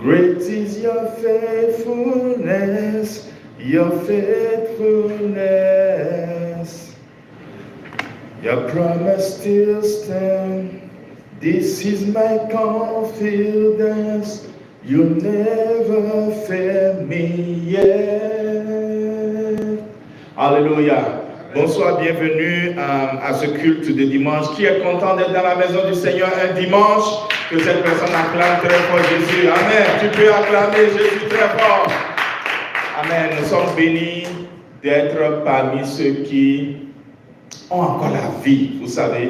Great is your faithfulness, your faithfulness. Your promise still stands. This is my confidence. You never fail me yet. Alléluia. Bonsoir, bienvenue à ce culte de dimanche. Qui est content d'être dans la maison du Seigneur un dimanche? Que cette personne acclame très fort Jésus. Amen. Tu peux acclamer Jésus très fort. Amen. Nous sommes bénis d'être parmi ceux qui ont encore la vie, vous savez,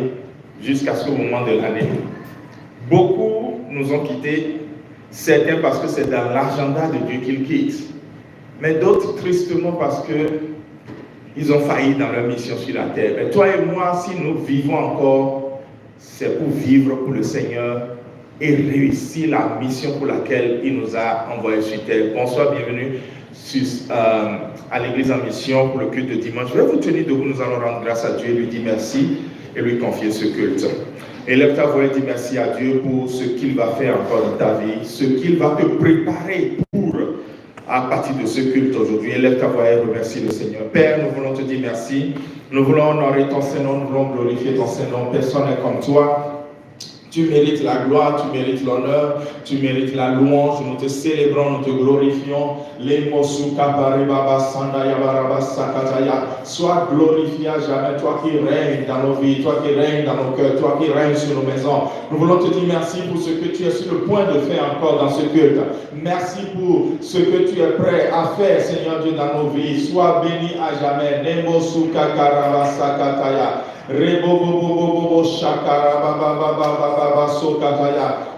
jusqu'à ce moment de l'année. Beaucoup nous ont quittés, certains parce que c'est dans l'agenda de Dieu qu'ils quittent, mais d'autres tristement parce que ils ont failli dans leur mission sur la terre. Mais toi et moi, si nous vivons encore, c'est pour vivre pour le Seigneur et réussir la mission pour laquelle il nous a envoyés sur terre. Bonsoir, bienvenue à l'église en mission pour le culte de dimanche. Je vais vous tenir debout, nous allons rendre grâce à Dieu, lui dire merci et lui confier ce culte. Élève ta voix et dis merci à Dieu pour ce qu'il va faire encore dans ta vie, ce qu'il va te préparer pour à partir de ce culte aujourd'hui. Élève ta voix et remercie le Seigneur. Père, nous voulons te dire merci. Nous voulons honorer ton Saint-Nom, nous voulons glorifier ton Saint-Nom. Personne n'est comme toi. Tu mérites la gloire, tu mérites l'honneur, tu mérites la louange. Nous te célébrons, nous te glorifions. Sois glorifié à jamais, toi qui règnes dans nos vies, toi qui règnes dans nos cœurs, toi qui règnes sur nos maisons. Nous voulons te dire merci pour ce que tu es sur le point de faire encore dans ce culte. Merci pour ce que tu es prêt à faire, Seigneur Dieu, dans nos vies. Sois béni à jamais.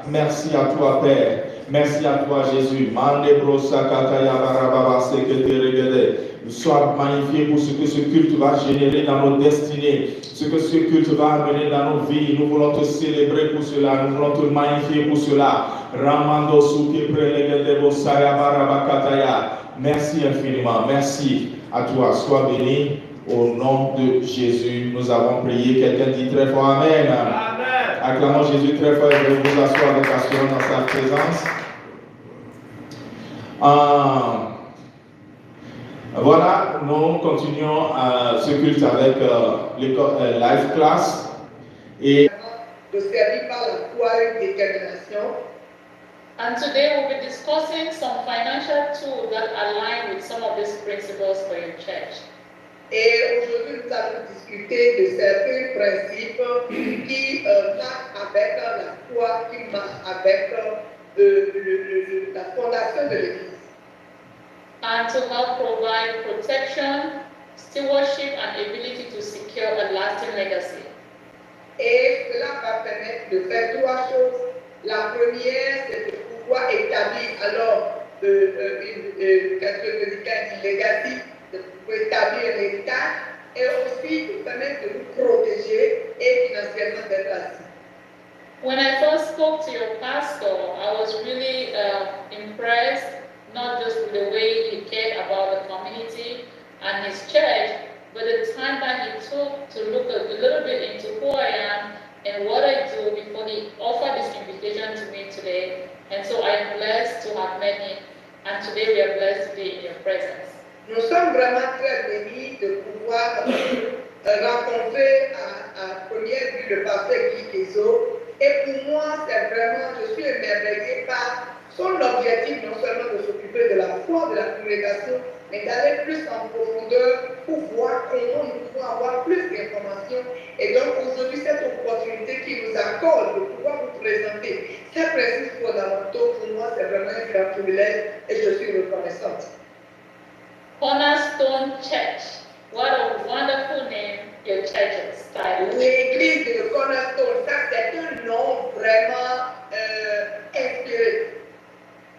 Merci à toi, Père. Merci à toi, Jésus. Sois magnifié pour ce que ce culte va générer dans nos destinées, ce que ce culte va amener dans nos vies. Nous voulons te célébrer pour cela, nous voulons te magnifier pour cela. Merci infiniment, merci à toi. Sois béni. Au nom de Jésus, nous avons prié. Quelqu'un dit très fort Amen. Amen. Acclamons Jésus très fort et je vais vous asseoir avec assurance dans sa présence. Voilà, nous continuons ce culte avec l'école Life Class. Et de servir par la foi et détermination. And today we'll be discussing some financial tools that align with some of these principles for your church. Et aujourd'hui, nous allons discuter de certains principes qui marchent avec la foi, qui marchent avec la fondation de l'Église. And to help provide protection, stewardship, and ability to secure a lasting legacy. Et cela va permettre de faire trois choses. La première, c'est de pouvoir établir alors qu'est-ce que je dis, legacy, de pouvoir établir un héritage et aussi de permettre de nous protéger et financièrement d'être assis. When I first spoke to your pastor, I was really impressed, not just with the way he cared about the community and his church, but the time that he took to look a little bit into who I am and what I do before he offered this invitation to me today. And so I am blessed to have met him, and today we are blessed to be in your presence. Nous sommes vraiment très bénis de pouvoir rencontrer à première vue le pasteur Guy Kezo. Et pour moi, c'est vraiment, je suis émerveillé par son objectif, non seulement de s'occuper de la foi de la congrégation, mais d'aller plus en profondeur pour voir comment nous pouvons avoir plus d'informations. Et donc aujourd'hui, cette opportunité qu'il nous accorde de pouvoir vous présenter ces principes fondamentaux, pour moi, c'est vraiment un grand privilège et je suis reconnaissante. Cornerstone Church. What a wonderful name your church is. L'église de Cornerstone, ça c'est un nom vraiment inspiré.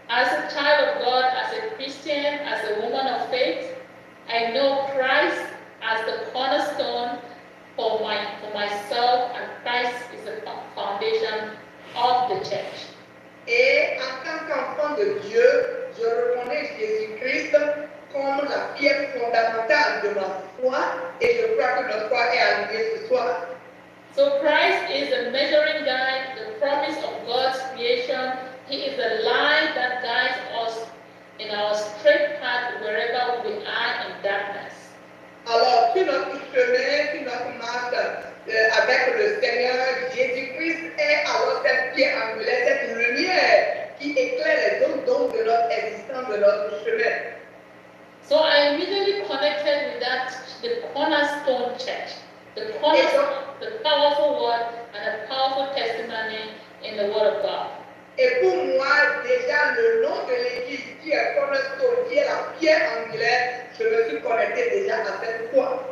As a child of God, as a Christian, as a woman of faith, I know Christ as the cornerstone for myself, and Christ is the foundation of the church. Et en tant qu'enfant de Dieu, je reconnais Jésus-Christ comme la pierre fondamentale de ma foi, et je crois que notre foi est alignée ce soir. So Christ is the measuring guide, the promise of God's creation. He is the light that guides de notre chemin. So I immediately connected with that, the cornerstone church, the cornerstone, the powerful word and a powerful testimony in the word of God. Et pour moi, déjà, le nom de l'église qui est cornerstone, qui est la pierre angulaire, je me suis connecté déjà à cette foi.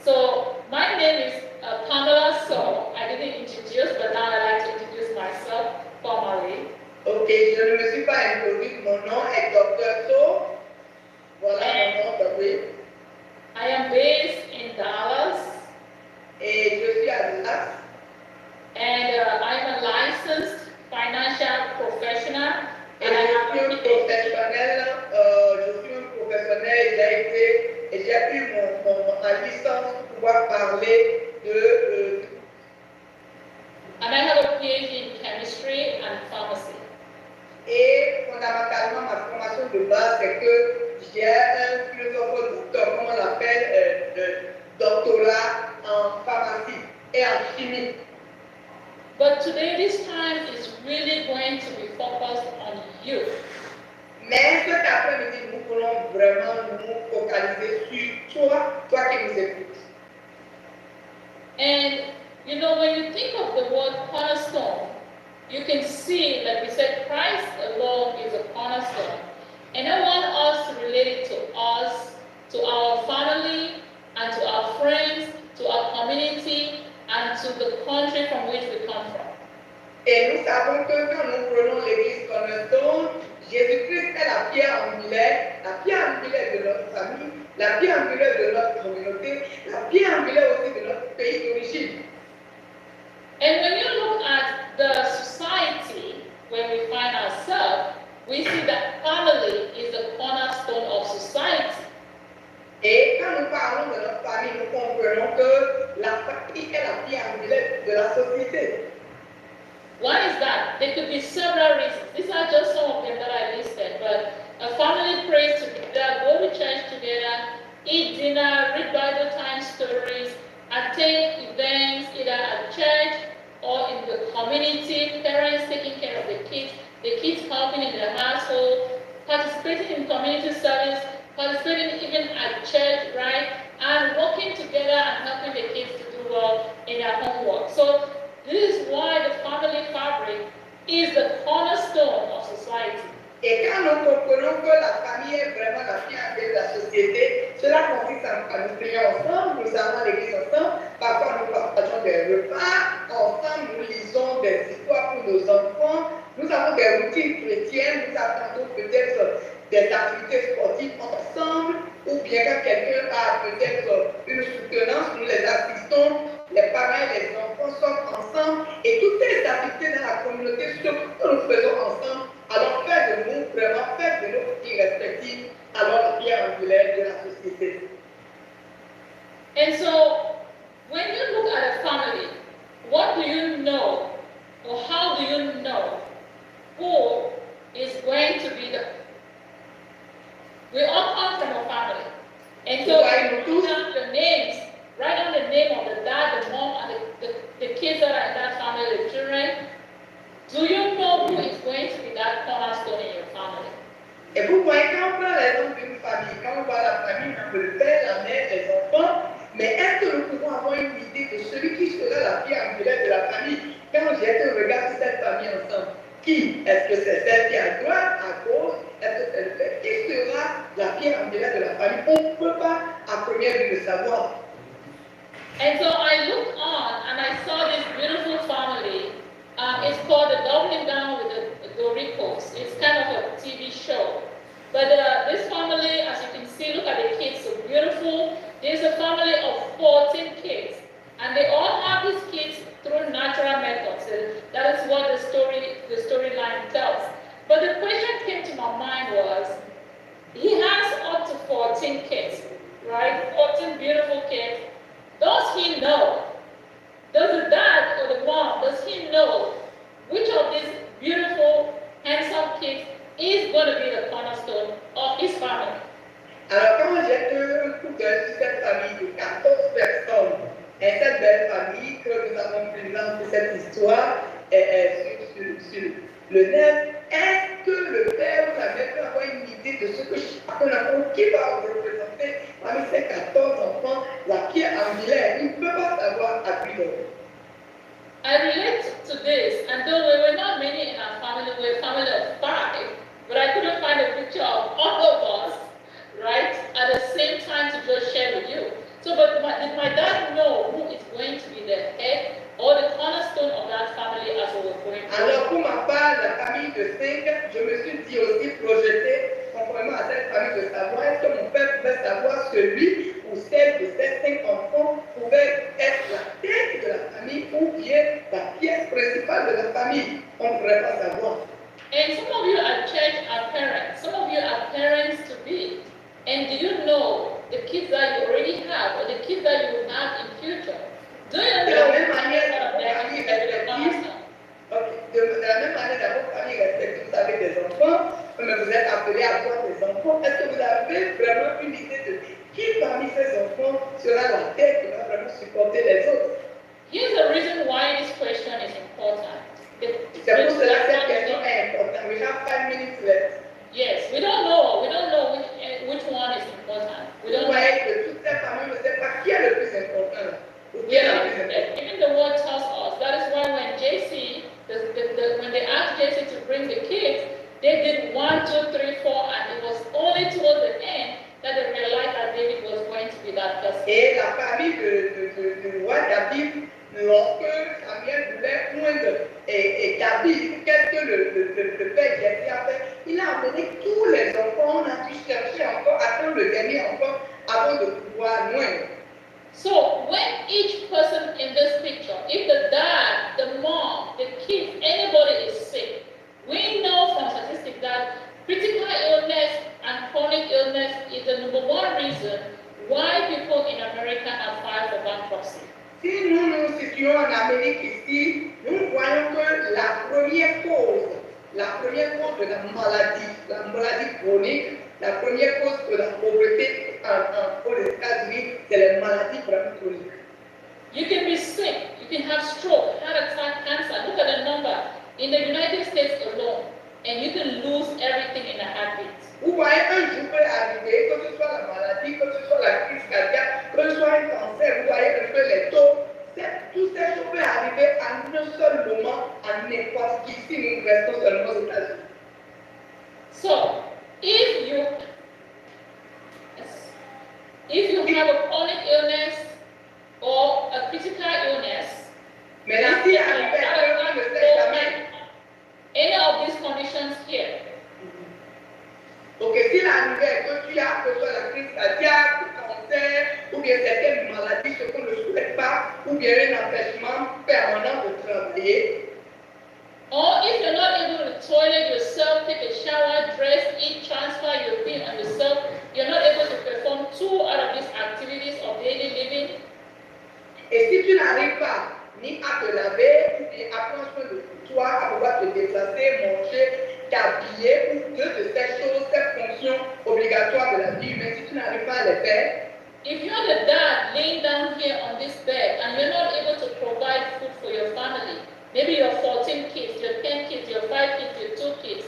So my name is Pamela So. I didn't introduce, but now I like to introduce myself formally. Ok, je ne me suis pas introduite, mon nom est Dr. So. Voilà mon nom, oui. I am based in Dallas. Et je suis à Dallas. And I'm a licensed financial professional. Et je suis un professionnel, j'ai eu ma licence pour pouvoir parler de... And I have a PhD in chemistry and pharmacy. Et fondamentalement, ma formation de base, c'est que j'ai un philosophe-docteur, comment on l'appelle, doctorat en pharmacie et en chimie. But today, this time is really going to be focused on you. Mais cet après-midi, nous voulons vraiment nous focaliser sur toi qui nous écoutes. And you know, when you think of the word cornerstone, you can see, like we said, Christ alone is a cornerstone. And I want us to relate it to us, to our family, and to our friends, to our community, and to the country from which we come from. Et nous savons que quand nous prenons l'église cornerstone, Jésus-Christ est la pierre angulaire de notre famille, la pierre angulaire de notre communauté, la pierre angulaire aussi de notre pays d'origine. And when you look at the society where we find ourselves, we see that family is the cornerstone of society. Et quand nous parlons de notre famille, nous comprenons que la famille est la pierre angulaire de la société. One is that there could be several reasons. These are just some of them that I listed, but a family prays together, go to church together, eat dinner, read Bible time stories, attend events either at church or in the community, parents taking care of the kids helping in the household, participating in community service, participating even at church, right? And working together and helping the kids to do well in their homework. So this is why the family fabric is the cornerstone of society. Et quand nous comprenons que la famille est vraiment la pierre de la société, cela consiste à nous prier ensemble, nous allons à l'église ensemble, parfois nous partageons des repas, ensemble nous lisons des histoires pour nos enfants, nous avons des routines chrétiennes, nous attendons peut-être des activités sportives ensemble, ou bien quand quelqu'un a peut-être une soutenance, nous les assistons, les parents et les enfants sont ensemble, et toutes les activités dans la communauté, ce que nous faisons ensemble, alors faire de nous, vraiment faire de nos vies respectives, alors la pierre angulaire de la société. And so, when you look at a family, what do you know, or how do you know who is going to be the... We all come from a family. And so, if you have the names, write down the name of the dad, the mom, and the kids that are in that family, the children. Do you know who is going to be that cornerstone in your family? Et vous voyez, quand on prend l'exemple d'une famille, quand on voit la famille, le père, la mère, les enfants, mais est-ce que nous pouvons avoir une idée de celui qui sera la pierre angulaire de la famille quand on jette un regard sur cette famille ensemble? Qui? Est-ce que c'est celle qui est à droite, à gauche? Est-ce que c'est le père? Qui sera la pierre angulaire de la famille? On ne peut pas, à première vue, le savoir. And so I looked on and I saw this beautiful family. It's called The Doubling Down with the Doricos. It's kind of a TV show. But this family, as you can see, look at the kids, so beautiful. There's a family of 14 kids. And they all have these kids through natural methods. And that is what the storyline tells. But the question came to my mind was, he has up to 14 kids, right? 14 beautiful kids. Does he know? Does the dad or the mom, does he know which of these beautiful, handsome kids is going to be the cornerstone of his family? Alors, quand j'ai un coup d'œil sur cette famille de 14 personnes, et cette belle famille que nous avons présentée cette histoire sur le net, est-ce que le père ou la mère idée de ce que chacun enfant qui va représenter parmi ces 14 enfants, la pierre angulaire. Il ne peut pas savoir à qui donner. I relate to this, and though we were not many in our family, we were a family of 5, but I couldn't find a picture of all of us, right, at the same time to just share with you. So, but did my dad know who is going to be the head or the cornerstone of that family as we were going through? Alors pour ma part, la famille de 5, je me suis dit aussi projeté conformément à cette famille de savoir, est-ce que mon père pouvait savoir celui ou celle de ces 5 enfants pouvait être la tête de la famille ou bien la pièce principale de la famille? On ne pourrait pas savoir. And some of you at church are parents. Some of you are parents to be. And do you know the kids that you already have or the kids that you will have in future? Do you De know la même manière, what dans vos familles respectives, de la même manière, dans vos familles respectives, vous avez des enfants, mais vous êtes appelés à avoir des enfants. Est-ce que vous avez vraiment une idée de qui parmi ces enfants sera la tête qui va vraiment supporter les autres? Here's the reason why this question is important. C'est pour cela que cette question est importante. We have 5 minutes left. Yes, we don't know which one is important. We Vous don't know. voyez que toute cette famille ne sait pas qui est le plus important là, ou qui est la plus importante. Even the word tells us. That is why when JC, when they asked JC to bring the kids, they did 1, 2, 3, 4, and it was only towards the end that they realized that David was going to be that person. Et la famille du roi David, lorsque Samuel voulait moindre et David, qu'est-ce que le père Jesse a fait? Il a amené tous les enfants, on a dû chercher encore, attendre le dernier enfant avant de pouvoir moindre. So when each person in this picture, if the dad, the mom, the kids, anybody is sick, we know from statistics that critical illness and chronic illness is the #1 reason why people in America have filed for bankruptcy. Si nous nous situons en Amérique ici, nous voyons que la première cause de la maladie chronique, la première cause de la pauvreté aux États-Unis, c'est les maladies vraiment chroniques. You can be sick, you can have stroke, heart attack, cancer. Look at the number in the United States alone, and you can lose everything in a heartbeat. Vous voyez, un jour peut arriver, que ce soit la maladie, que ce soit la crise cardiaque, que ce soit un cancer, vous voyez un peu les taux, tout ces choses peuvent arriver en un seul moment, en n'importe qui, si nous restons seulement aux États-Unis. So, if you have a chronic illness or a critical illness, Maintenant, si arrivé, quelqu'un ne sait jamais. any of these conditions here, Donc, s'il arrivait que tu as, que ce soit la crise cardiaque, le cancer, ou bien certaines maladies, ce qu'on ne souhaite pas, ou bien un empêchement permanent de travailler, or if you're not able to toilet yourself, take a shower, dress, eat, transfer your thing on yourself, you're not able to perform 2 out of these activities of daily living, et si tu n'arrives pas ni à te laver, ou bien à prendre soin de toi, à pouvoir te déplacer, manger, t'habiller, ou deux de ces choses, ces fonctions obligatoires de la vie humaine, si tu n'arrives pas à les faire, if you're the dad laying down here on this bed and you're not able to provide food for your family, maybe your 14 kids, your 10 kids, your 5 kids, your 2 kids,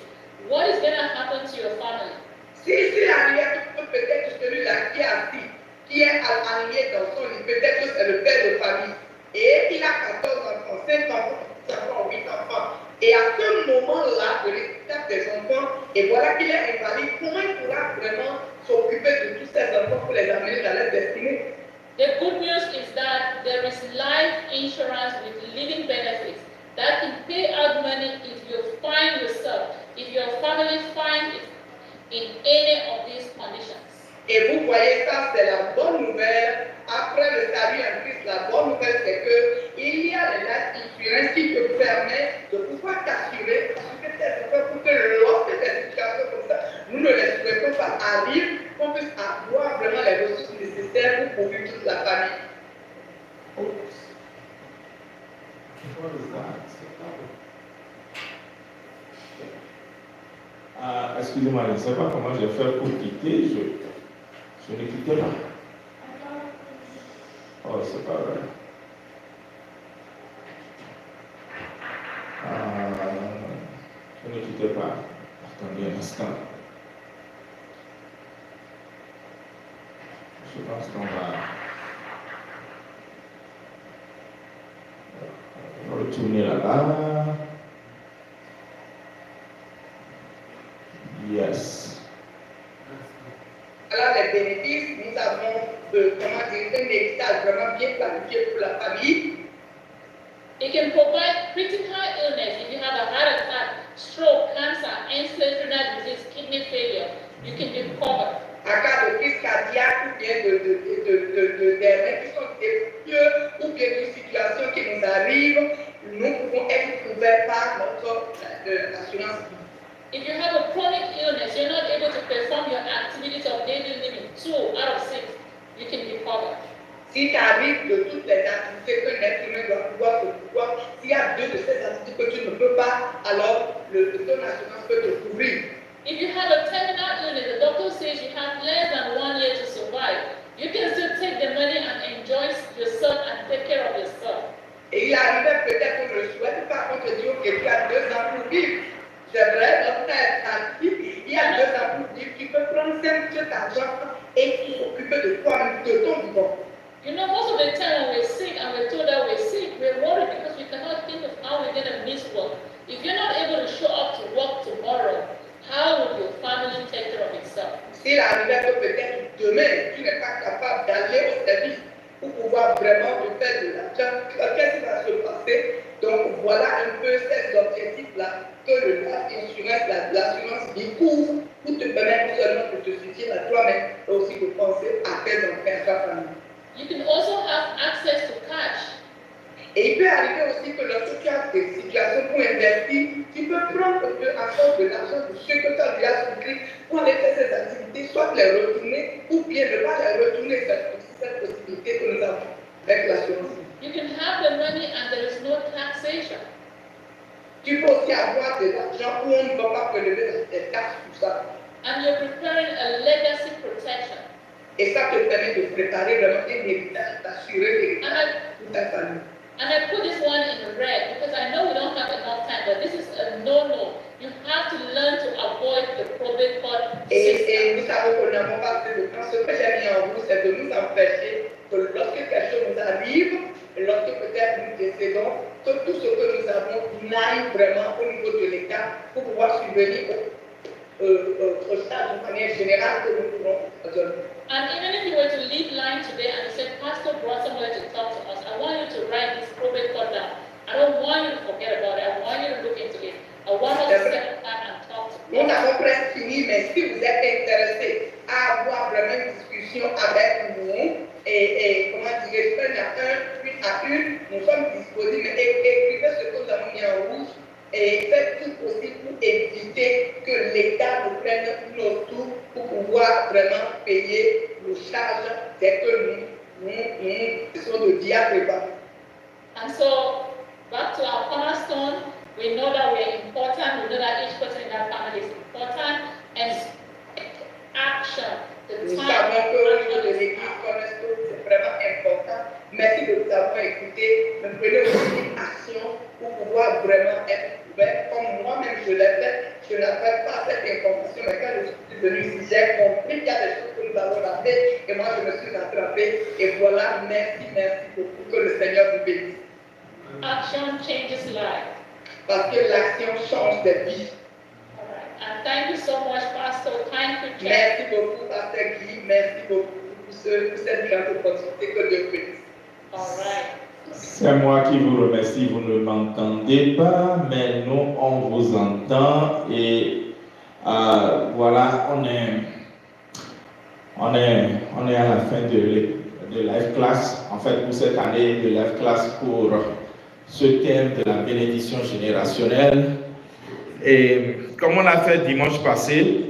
what is going to happen to your family? si arrive, tu peux peut-être celui-là qui est assis, qui est aligné dans son lit, peut-être que c'est le père de famille, et il a 14 enfants, 5 enfants, 6 enfants, 8 enfants. Et à ce moment-là, de l'étape des enfants, et voilà qu'il est invalide, comment il pourra vraiment s'occuper de tous ces enfants pour les amener dans leur destinée? The good news is that there is life insurance with living benefits that can pay out money if you find yourself, if your family finds it in any of these conditions. Et vous voyez ça, c'est la bonne nouvelle. Après le salut en Christ, la bonne nouvelle, c'est qu'il y a les life insurance qui te permet de pouvoir t'assurer pour que lorsque des situations comme ça, nous ne les souhaitons pas arrivent, qu'on puisse avoir vraiment les ressources nécessaires pour couvrir toute la famille. What is that? Excusez-moi, je ne sais pas comment je vais faire pour quitter. Je ne quittais pas. Oh, c'est pas vrai. Je ne quittais pas. Attendez un instant. Je pense qu'on va retourner là-bas. Yes. Alors, les bénéfices, nous avons un héritage vraiment bien planifié pour la famille. It can provide critical illness if you have a heart attack, stroke, cancer, end-stage renal disease, kidney failure. You can be covered. En cas de crise cardiaque ou bien d'erreurs qui sont défectueux ou bien d'une situation qui nous arrive, nous pouvons être couverts par notre assurance vie. If you have a chronic illness, you're not able to perform your activities of daily living, 2 out of 6, you can be covered. S'il t'arrive de toutes les activités que l'être humain doit pouvoir, s'il y a 2 de ces activités que tu ne peux pas, alors ton assurance peut te couvrir. If you have a terminal illness, the doctor says you have less than 1 year to survive. You can still take the money and enjoy yourself and take care of yourself. Et il arrivait peut-être qu'on ne le souhaite pas, qu'on te dit, ok, tu as 2 ans pour vivre. C'est vrai, notre actif, il y a 2 ans pour vivre, tu peux prendre cet argent et t'occuper de toi-même, de ton vivant. You know, most of the time when we're sick and we're told that we're sick, we're worried because we cannot think of how we're going to miss work. If you're not able to show up to work tomorrow, how will your family take care of itself? S'il arrivait que peut-être demain, tu n'es pas capable d'aller au service pour pouvoir vraiment te faire de l'argent, qu'est-ce qui va se passer? Donc voilà un peu ces objectifs-là que l'assurance vie couvre pour te permettre seulement de te suffire à toi-même et aussi de penser à tes enfants, à ta famille. You can also have access to cash. Et il peut arriver aussi que lorsque tu as des situations pour investir, tu peux prendre encore de l'argent de ceux que tu as déjà souscrit pour aller faire ces activités, soit les retourner ou bien ne pas les retourner. C'est cette possibilité que nous avons avec l'assurance. You can have the money and there is no taxation. Tu peux aussi avoir de l'argent où on ne va pas prélever des taxes pour ça. And you're preparing a legacy protection. Et ça te permet de préparer vraiment un héritage, d'assurer l'héritage pour ta famille. And I put this one in red because I know we don't have enough time, but this is a no-no. You have to learn to avoid the probate court system. Et nous savons que nous n'avons pas assez de temps. Ce que j'ai mis en rouge, c'est de nous empêcher que lorsque quelque chose nous arrive, lorsque peut-être nous décédons, que tout ce que nous avons n'aille vraiment au niveau de l'État pour pouvoir subvenir aux charges de manière générale que nous pouvons donner. And even if you were to leave line today and you said, Pastor brought somebody to talk to us, I want you to write this probate court down. I don't want you to forget about it. I want you to look into it. I want us to spend time and talk to Nous you. avons presque fini, mais si vous êtes intéressé à avoir vraiment une discussion avec nous, et comment dirais-je, une à une, nous sommes disponibles, écrivez ce que nous avons mis en rouge et faites tout possible pour éviter que l'État nous prenne nos tours pour pouvoir vraiment payer nos charges dès que nous sommes de diable. And so, back to our cornerstone, we know that we are important. We know that each person in that family is important. And action, the Nous time. savons qu'au niveau de l'église Cornerstone, c'est vraiment important. Merci de nous avoir écoutés. Mais prenez aussi une action pour pouvoir vraiment être ouvert. Comme moi-même je l'ai fait, je n'avais pas cette information. Mais quand je suis venu ici, j'ai compris qu'il y a des choses que nous avons ratées. Et moi, je me suis rattrapé. Et voilà, merci beaucoup. Que le Seigneur vous bénisse. Action changes life. Parce que l'action change des vies. All right. And thank you so much, Pastor. Thank you, Jeff. Merci beaucoup, Pasteur Guy. Merci beaucoup pour cette grande opportunité que Dieu bénisse. All right. C'est moi qui vous remercie, vous ne m'entendez pas, mais nous, on vous entend et voilà, on est à la fin de Life Class, en fait pour cette année de Life Class pour ce thème de la bénédiction générationnelle. Et comme on l'a fait dimanche passé,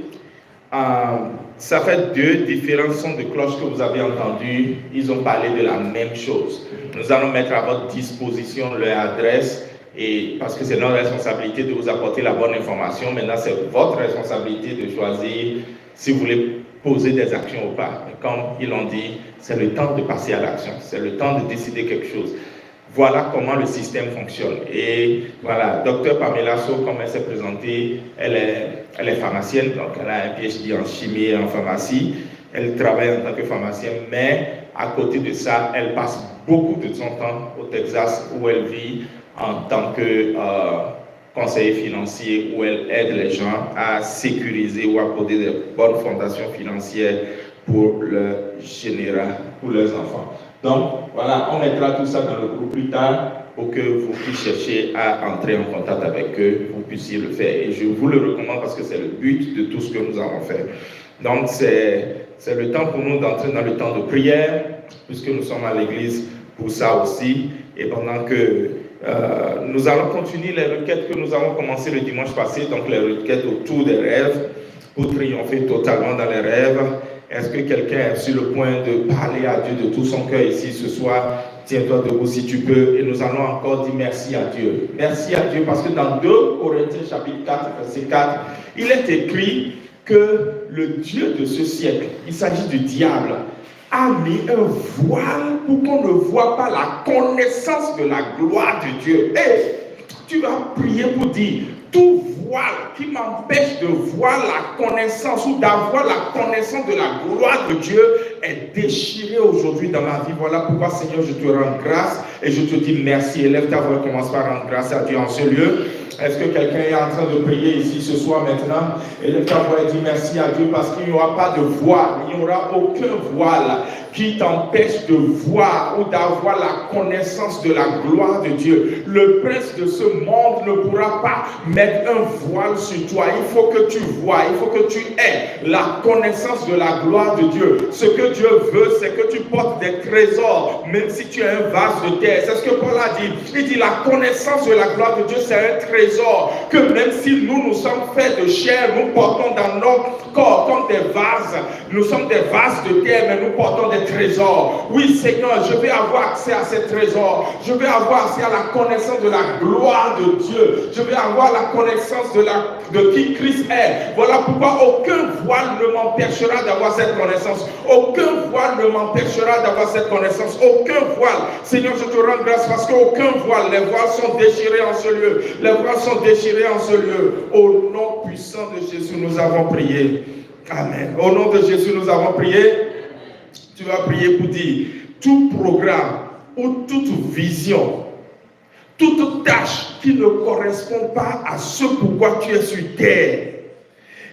ça fait 2 différents sons de cloche que vous avez entendus. Ils ont parlé de la même chose. Nous allons mettre à votre disposition leur adresse et parce que c'est notre responsabilité de vous apporter la bonne information. Maintenant, c'est votre responsabilité de choisir si vous voulez poser des actions ou pas. Mais comme ils l'ont dit, c'est le temps de passer à l'action. C'est le temps de décider quelque chose. Voilà comment le système fonctionne. Et voilà, Dr Pamela So, comme elle s'est présentée, elle est pharmacienne, donc elle a un PhD en chimie et en pharmacie. Elle travaille en tant que pharmacienne, mais à côté de ça, elle passe beaucoup de son temps au Texas où elle vit en tant que conseiller financier, où elle aide les gens à sécuriser ou à poser des bonnes fondations financières pour leur général, pour leurs enfants. Donc, voilà, on mettra tout ça dans le groupe plus tard pour que vous puissiez chercher à entrer en contact avec eux, vous puissiez le faire. Et je vous le recommande parce que c'est le but de tout ce que nous avons fait. Donc, c'est le temps pour nous d'entrer dans le temps de prière, puisque nous sommes à l'église pour ça aussi. Et pendant que nous allons continuer les requêtes que nous avons commencées le dimanche passé, donc les requêtes autour des rêves, pour triompher totalement dans les rêves. Est-ce que quelqu'un est sur le point de parler à Dieu de tout son cœur ici ce soir? Tiens-toi debout si tu peux. Et nous allons encore dire merci à Dieu. Merci à Dieu parce que dans 2 Corinthiens chapitre 4, verset 4, il est écrit que le Dieu de ce siècle, il s'agit du diable, a mis un voile pour qu'on ne voit pas la connaissance de la gloire de Dieu. Et tu vas prier pour dire, tout voile qui m'empêche de voir la connaissance ou d'avoir la connaissance de la gloire de Dieu est déchiré aujourd'hui dans ma vie. Voilà pourquoi, Seigneur, je te rends grâce et je te dis merci. Élève ta voix et commence par rendre grâce à Dieu en ce lieu. Est-ce que quelqu'un est en train de prier ici ce soir maintenant? Élève ta voix et dis merci à Dieu parce qu'il n'y aura pas de voile, il n'y aura aucun voile qui t'empêche de voir ou d'avoir la connaissance de la gloire de Dieu. Le prince de ce monde ne pourra pas mettre un voile sur toi. Il faut que tu vois, il faut que tu aies la connaissance de la gloire de Dieu. Ce que Dieu veut, c'est que tu portes des trésors, même si tu es un vase de terre. C'est ce que Paul a dit. Il dit la connaissance de la gloire de Dieu, c'est un trésor que même si nous sommes faits de chair, nous portons dans notre corps comme des vases. Nous sommes des vases de terre, mais nous portons des trésors. Oui, Seigneur, je vais avoir accès à ces trésors. Je vais avoir accès à la connaissance de la gloire de Dieu. Je vais avoir la connaissance de qui Christ est. Voilà pourquoi aucun voile ne m'empêchera d'avoir cette connaissance. Aucun voile ne m'empêchera d'avoir cette connaissance. Aucun voile. Seigneur, je te rends grâce parce qu'aucun voile. Les voiles sont déchirés en ce lieu. Les voiles sont déchirés en ce lieu. Au nom puissant de Jésus, nous avons prié. Amen. Au nom de Jésus, nous avons prié. Tu vas prier pour dire tout programme ou toute vision, toute tâche qui ne correspond pas à ce pourquoi tu es sur terre.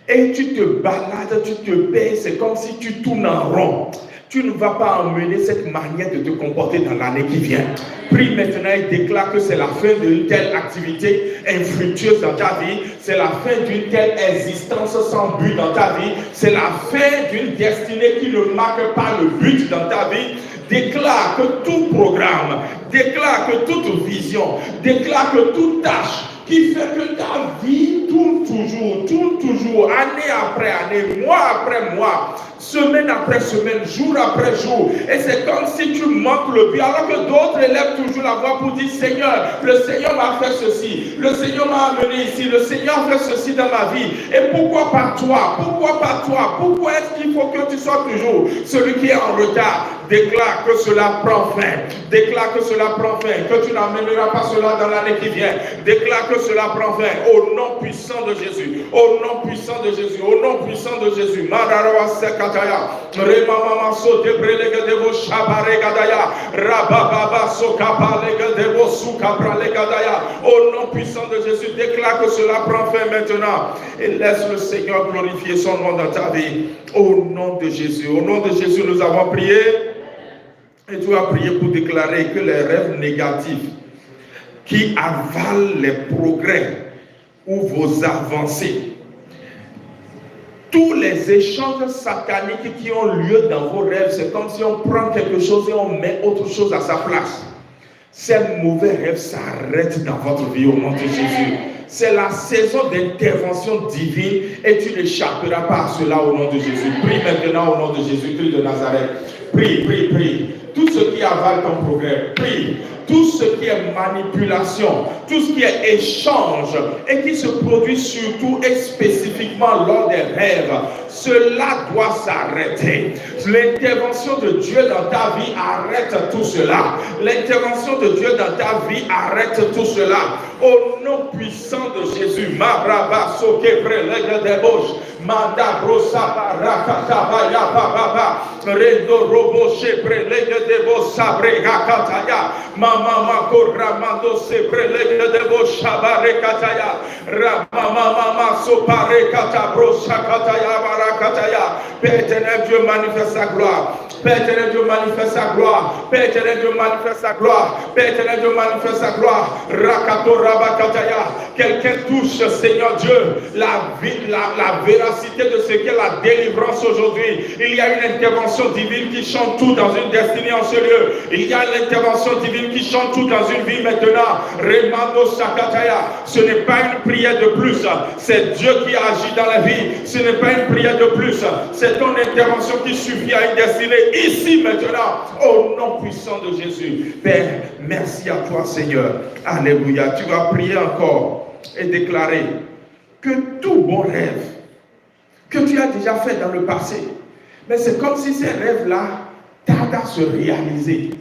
Et tu te balades, tu te baisses, c'est comme si tu tournes en rond. Tu ne vas pas emmener cette manière de te comporter dans l'année qui vient. Prie maintenant et déclare que c'est la fin d'une telle activité infructueuse dans ta vie. C'est la fin d'une telle existence sans but dans ta vie. C'est la fin d'une destinée qui ne marque pas le but dans ta vie. Déclare que tout programme, déclare que toute vision, déclare que toute tâche qui fait que ta vie tourne toujours, année après année, mois après mois, semaine après semaine, jour après jour. Et c'est comme si tu manques le but, alors que d'autres élèvent toujours la voix pour dire, Seigneur, le Seigneur m'a fait ceci, le Seigneur m'a amené ici, le Seigneur fait ceci dans ma vie. Et pourquoi pas toi? Pourquoi pas toi? Pourquoi est-ce qu'il faut que tu sois toujours celui qui est en retard? Déclare que cela prend fin. Déclare que cela prend fin. Que tu n'amèneras pas cela dans l'année qui vient. Déclare que cela prend fin. Au nom puissant de Jésus. Au nom puissant de Jésus. Au nom puissant de Jésus. Madarawa sekataya. Remamama so debrelege devo shabare gadaya. Rabababa so kapalege devo sukaprale gadaya. Au nom puissant de Jésus. Déclare que cela prend fin maintenant. Et laisse le Seigneur glorifier son nom dans ta vie. Au nom de Jésus. Au nom de Jésus, nous avons prié. Et tu vas prier pour déclarer que les rêves négatifs qui avalent les progrès ou vos avancées, tous les échanges sataniques qui ont lieu dans vos rêves, c'est comme si on prend quelque chose et on met autre chose à sa place. Ces mauvais rêves s'arrêtent dans votre vie au nom de Jésus. C'est la saison d'intervention divine et tu n'échapperas pas à cela au nom de Jésus. Prie maintenant au nom de Jésus-Christ de Nazareth. Prie, prie, prie. Tout ce qui avale ton progrès, prie. tout ce qui est manipulation, tout ce qui est échange et qui se produit surtout et spécifiquement lors des rêves, cela doit s'arrêter. L'intervention de Dieu dans ta vie arrête tout cela. L'intervention de Dieu dans ta vie arrête tout cela. Au nom puissant de Jésus, Maraba Soke Prelègue des Bouches, Manda Brosa Barakata Baya Baba, Rendo Roboche Prelègue des Bouches, Sabre Hakataya, Mama Mako Ramando Se Prelègue des Bouches, Sabare Kataya, Ramama Sopare Katabro Sakataya Barakataya. Père éternel, Dieu manifeste sa gloire. Père éternel, Dieu manifeste sa gloire. Père éternel, Dieu manifeste sa gloire. Père éternel, Dieu manifeste sa gloire. Rakato Rabakataya. Quelqu'un touche, Seigneur Dieu, la véracité de ce qu'est la délivrance aujourd'hui. Il y a une intervention divine qui chante tout dans une destinée en ce lieu. Il y a l'intervention divine qui chante tout dans une vie maintenant. Remando Sakataya. Ce n'est pas une prière de plus. C'est Dieu qui agit dans la vie. Ce n'est pas une prière de plus. C'est ton intervention qui suffit à une destinée ici maintenant, au nom puissant de Jésus. Père, merci à toi Seigneur. Alléluia. Tu vas prier encore et déclarer que tout bon rêve que tu as déjà fait dans le passé, mais c'est comme si ces rêves-là tardent à se réaliser.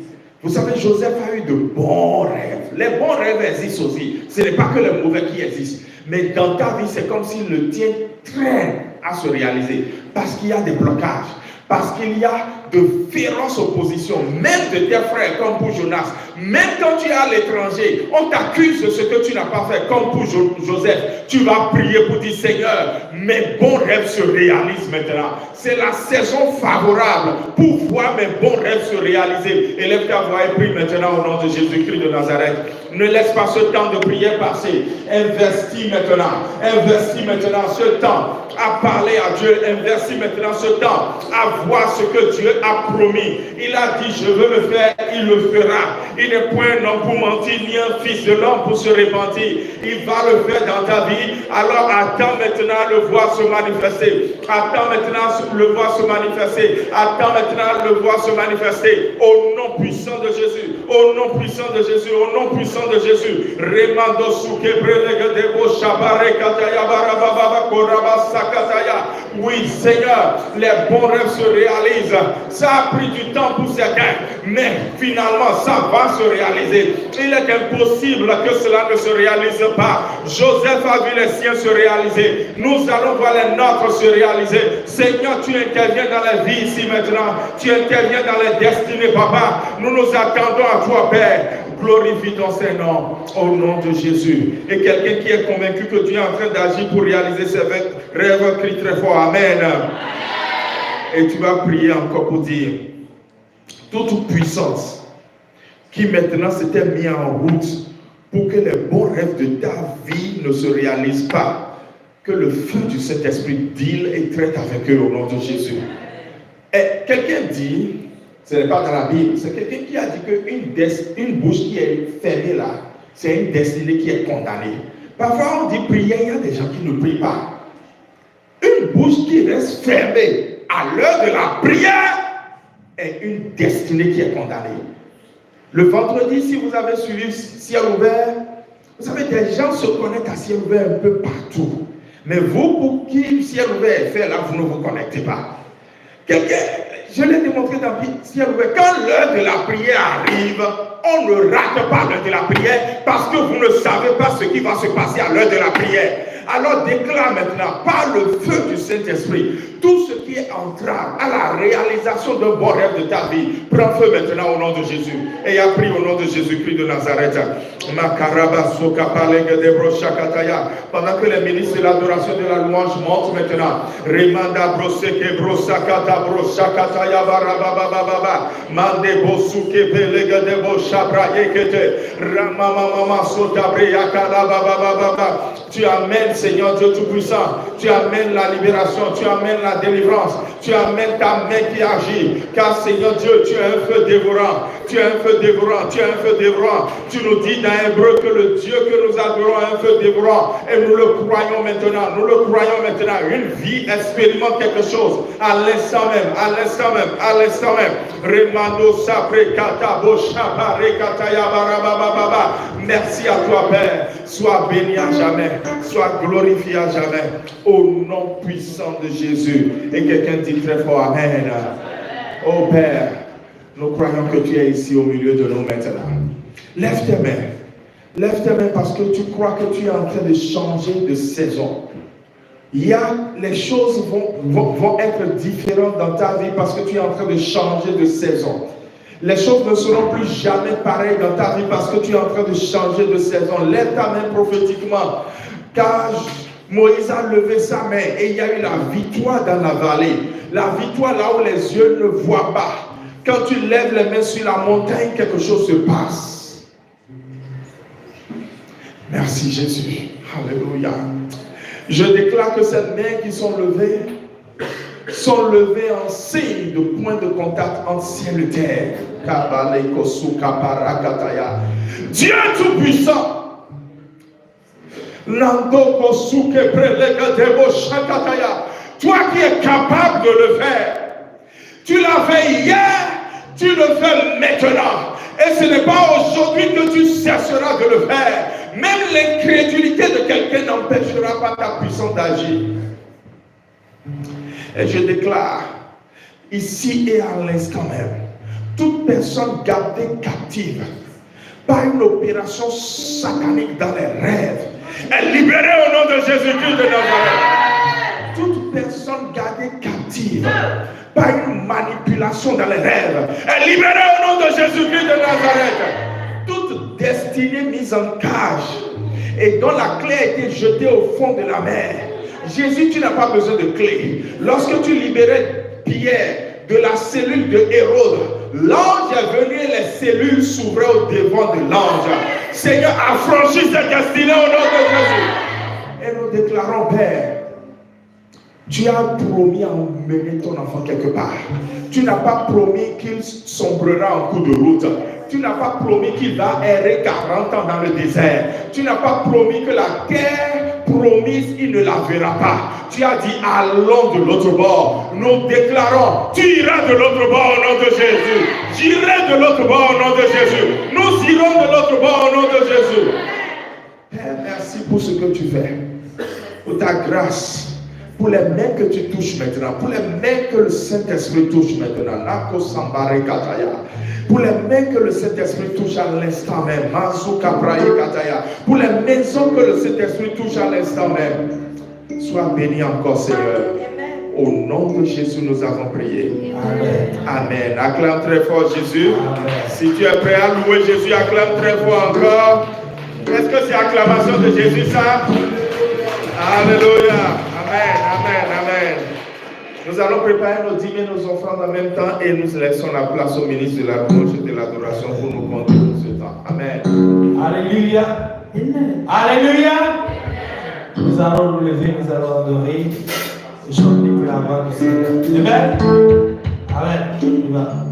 Vous savez, Joseph a eu de bons rêves. Les bons rêves existent aussi. Ce n'est pas que les mauvais qui existent. Mais dans ta vie, c'est comme si le tien traîne à se réaliser. Parce qu'il y a des blocages. Parce qu'il y a de féroces oppositions, même de tes frères, comme pour Jonas. Même quand tu es à l'étranger, on t'accuse de ce que tu n'as pas fait, comme pour Joseph. Tu vas prier pour dire, Seigneur, mes bons rêves se réalisent maintenant. C'est la saison favorable pour voir mes bons rêves se réaliser. Élève ta voix et prie maintenant au nom de Jésus-Christ de Nazareth. Ne laisse pas ce temps de prière passer. Investis maintenant ce temps à parler à Dieu. Investis maintenant ce temps à voir ce que Dieu a promis. Il a dit, je veux le faire, il le fera. Il n'est point un homme pour mentir, ni un fils de l'homme pour se repentir. Il va le faire dans ta vie. Alors attends maintenant le voir se manifester. Attends maintenant le voir se manifester. Attends maintenant le voir se manifester. Au nom puissant de Jésus. Au nom puissant de Jésus. Au nom puissant de Jésus. Remando souke prelege debo shabare kataya barababa koraba sakataya. Oui, Seigneur, les bons rêves se réalisent. Ça a pris du temps pour certains, mais finalement, ça va se réaliser. Il est impossible que cela ne se réalise pas. Joseph a vu les siens se réaliser. Nous allons voir les nôtres se réaliser. Seigneur, tu interviens dans la vie ici maintenant. Tu interviens dans les destinées, Papa. Nous nous attendons à toi, Père. Glorifie ton Saint-Nom au nom de Jésus. Et quelqu'un qui est convaincu que Dieu est en train d'agir pour réaliser ses rêves, crie très fort. Amen. Et tu vas prier encore pour dire, toute puissance qui maintenant s'était mise en route pour que les bons rêves de ta vie ne se réalisent pas, que le feu du Saint-Esprit deal et traite avec eux au nom de Jésus. Et quelqu'un dit, ce n'est pas dans la Bible, c'est quelqu'un qui a dit qu'une bouche qui est fermée là, c'est une destinée qui est condamnée. Parfois on dit prier, il y a des gens qui ne prient pas. Une bouche qui reste fermée à l'heure de la prière est une destinée qui est condamnée. Le vendredi, si vous avez suivi Ciel Ouvert, vous savez, des gens se connectent à Ciel Ouvert un peu partout. Mais vous, pour qui Ciel Ouvert est fait, là, vous ne vous connectez pas. Je l'ai démontré dans Ciel Ouvert. Quand l'heure de la prière arrive, on ne rate pas l'heure de la prière parce que vous ne savez pas ce qui va se passer à l'heure de la prière. Alors déclare maintenant, par le feu du Saint-Esprit, tout ce qui est entrave à la réalisation d'un bon rêve de ta vie. Prends feu maintenant au nom de Jésus. Et a pris au nom de Jésus-Christ de Nazareth. Pendant que les ministres de l'adoration de la louange montent maintenant. Remanda broseke brosakata brosakataya barabababa. Mande bosuke pelega de boshabra yekete. Ramama mama sotabre yakala bababa. Tu amènes Seigneur Dieu Tout-Puissant. Tu amènes la libération, tu amènes la délivrance, tu amènes ta main qui agit. Car Seigneur Dieu, tu es un feu dévorant, tu es un feu dévorant, tu es un feu dévorant. Tu nous dis dans Hébreu que le Dieu que nous adorons est un feu dévorant. Et nous le croyons maintenant, nous le croyons maintenant. Une vie expérimente quelque chose à l'instant même, à l'instant même, à l'instant même. Remando sabre katabo shabare kataya barababa. Merci à toi, Père. Sois béni à jamais, sois glorifié à jamais. Au nom puissant de Jésus. Et quelqu'un dit très fort Amen. Oh Père, nous croyons que tu es ici au milieu de nous maintenant. Lève tes mains. Lève tes mains parce que tu crois que tu es en train de changer de saison. Les choses vont être différentes dans ta vie parce que tu es en train de changer de saison. Les choses ne seront plus jamais pareilles dans ta vie parce que tu es en train de changer de saison. Lève ta main prophétiquement. Car Moïse a levé sa main et il y a eu la victoire dans la vallée. La victoire là où les yeux ne voient pas. Quand tu lèves les mains sur la montagne, quelque chose se passe. Merci Jésus. Alléluia. Je déclare que ces mains qui sont levées en signe de point de contact entre ciel et terre. Dieu Tout-Puissant, toi qui es capable de le faire, tu l'as fait hier, tu le fais maintenant. Et ce n'est pas aujourd'hui que tu cesseras de le faire. Même l'incrédulité de quelqu'un n'empêchera pas ta puissance d'agir. Et je déclare, ici et à l'instant même, toute personne gardée captive par une opération satanique dans les rêves est libérée au nom de Jésus-Christ de Nazareth. Toute personne gardée captive par une manipulation dans les rêves est libérée au nom de Jésus-Christ de Nazareth. Toute destinée mise en cage et dont la clé a été jetée au fond de la mer. Jésus, tu n'as pas besoin de clé. Lorsque tu libérais Pierre de la cellule de Hérode, l'ange est venu et les cellules s'ouvraient au devant de l'ange. Seigneur, affranchis cette destinée au nom de Jésus. Et nous déclarons, Père, tu as promis à emmener ton enfant quelque part. Tu n'as pas promis qu'il sombrera en cours de route. Tu n'as pas promis qu'il va errer 40 ans dans le désert. Tu n'as pas promis que la terre promise, il ne la verra pas. Tu as dit, allons de l'autre bord. Nous déclarons, tu iras de l'autre bord au nom de Jésus. J'irai de l'autre bord au nom de Jésus. Nous irons de l'autre bord au nom de Jésus. Père, merci pour ce que tu fais. Pour ta grâce. Pour les mains que tu touches maintenant. Pour les mains que le Saint-Esprit touche maintenant. Pour les mains que le Saint-Esprit touche à l'instant même. Pour les maisons que le Saint-Esprit touche à l'instant même. Sois béni encore, Seigneur. Au nom de Jésus, nous avons prié. Amen. Amen. Acclame très fort Jésus. Amen. Si tu es prêt à louer Jésus, acclame très fort encore. Est-ce que c'est acclamation de Jésus ça? Alléluia. Amen. Amen. Amen. Nous allons préparer nos dîmes et nos offrandes en même temps et nous laissons la place au ministre de la louange et de l'adoration pour nous conduire ce temps. Amen. Alléluia. Alléluia. Nous allons nous lever, nous allons adorer et chanter pour la voix du Seigneur. Amen. Amen. On va.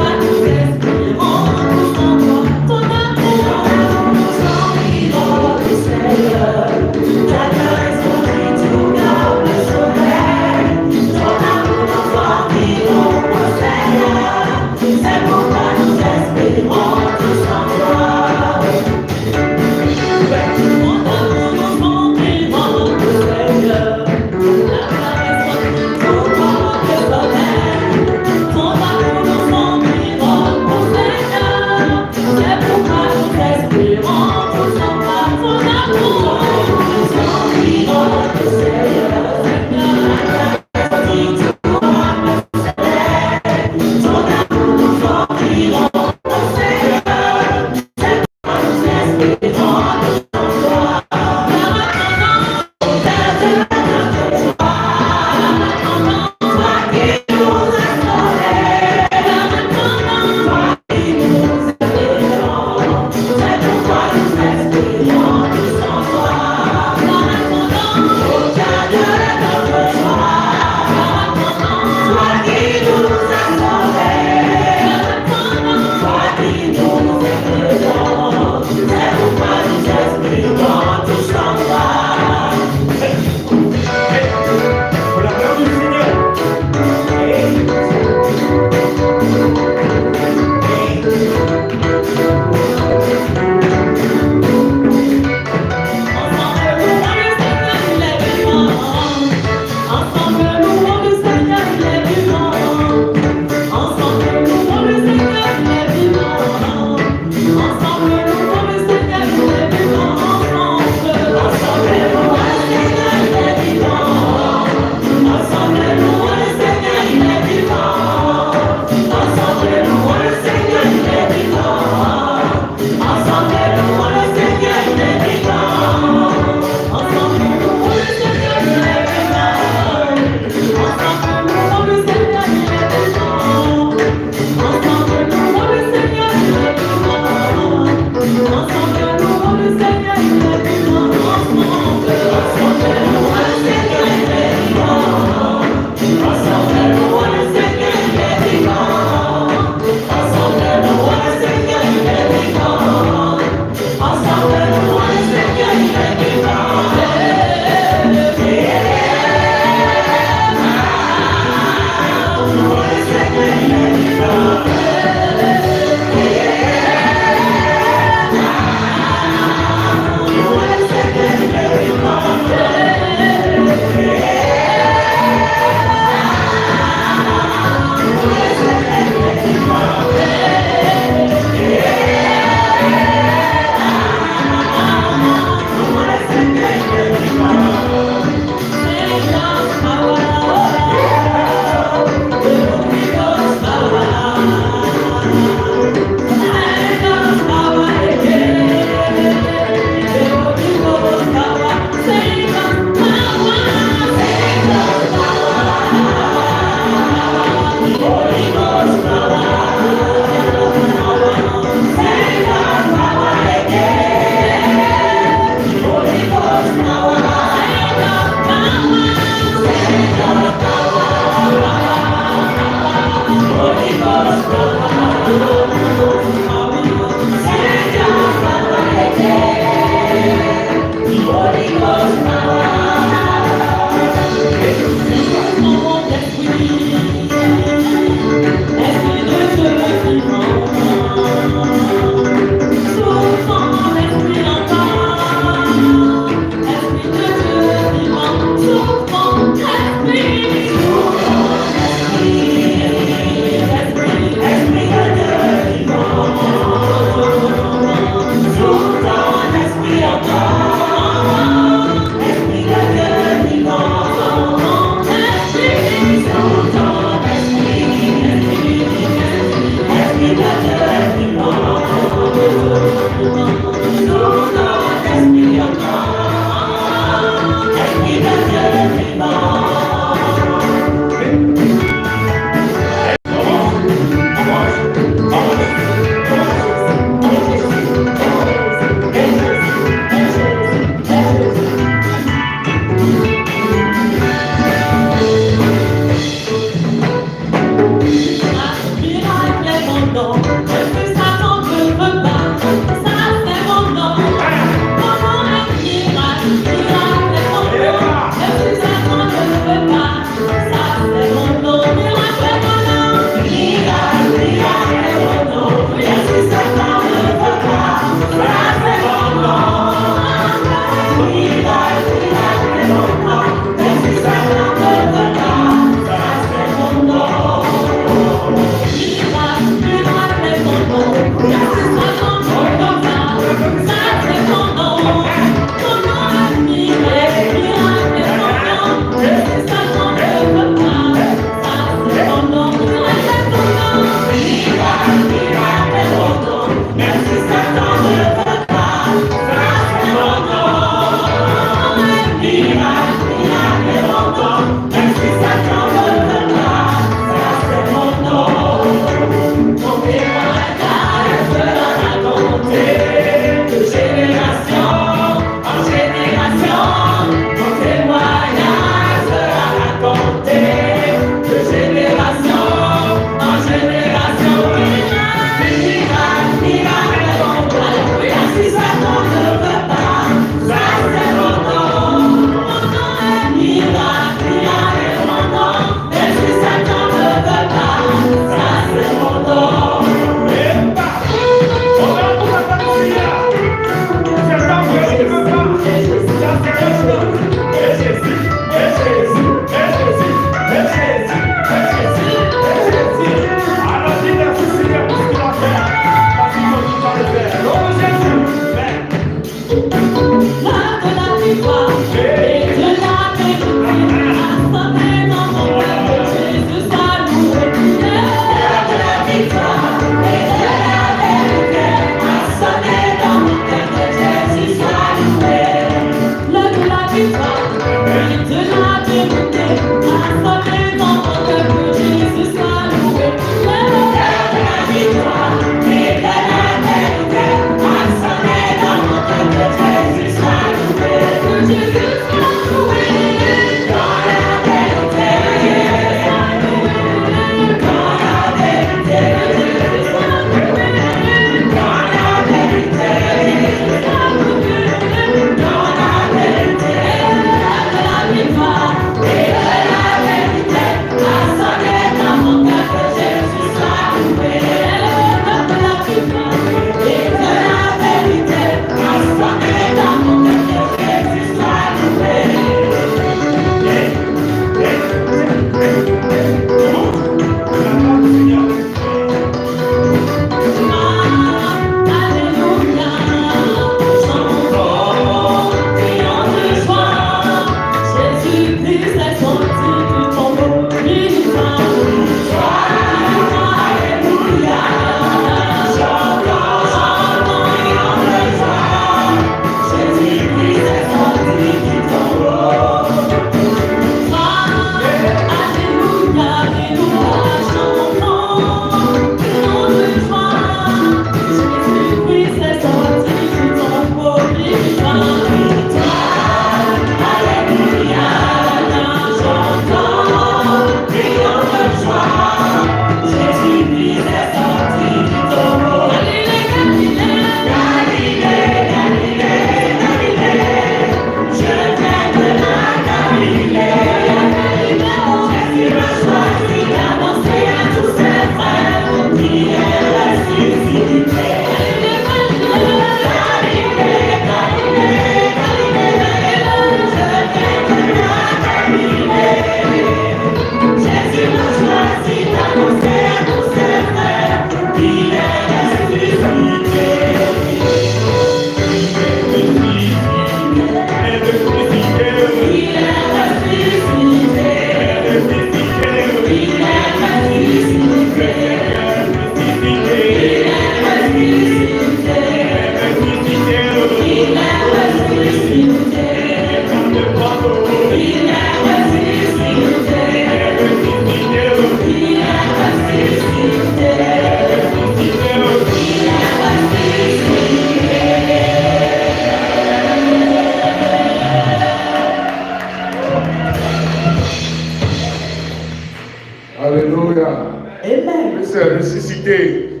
ressuscité.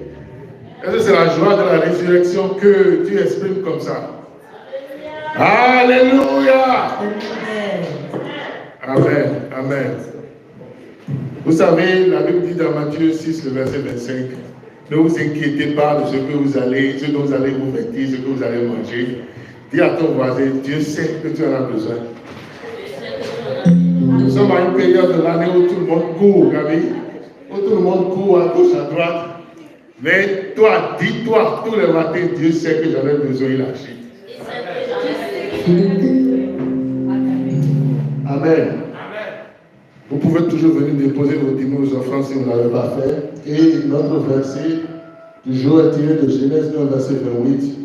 Est-ce que c'est la joie de la résurrection que tu exprimes comme ça? Alléluia. Amen. Amen. Vous savez, la Bible dit dans Matthieu 6, le verset 25, ne vous inquiétez pas de ce que vous allez, ce dont vous allez vous vêtir, ce que vous allez manger. Dis à ton voisin, Dieu sait que tu en as besoin. Nous sommes à une période de l'année où tout le monde court, Gabi. Où tout le monde court à gauche, à droite. Mais toi, dis-toi, tous les matins, Dieu sait que j'en ai besoin, il agit. Amen. Vous pouvez toujours venir déposer vos dîmes aux offrandes si vous ne l'avez pas fait. Et notre verset du jour est tiré de Genèse 1, verset 28,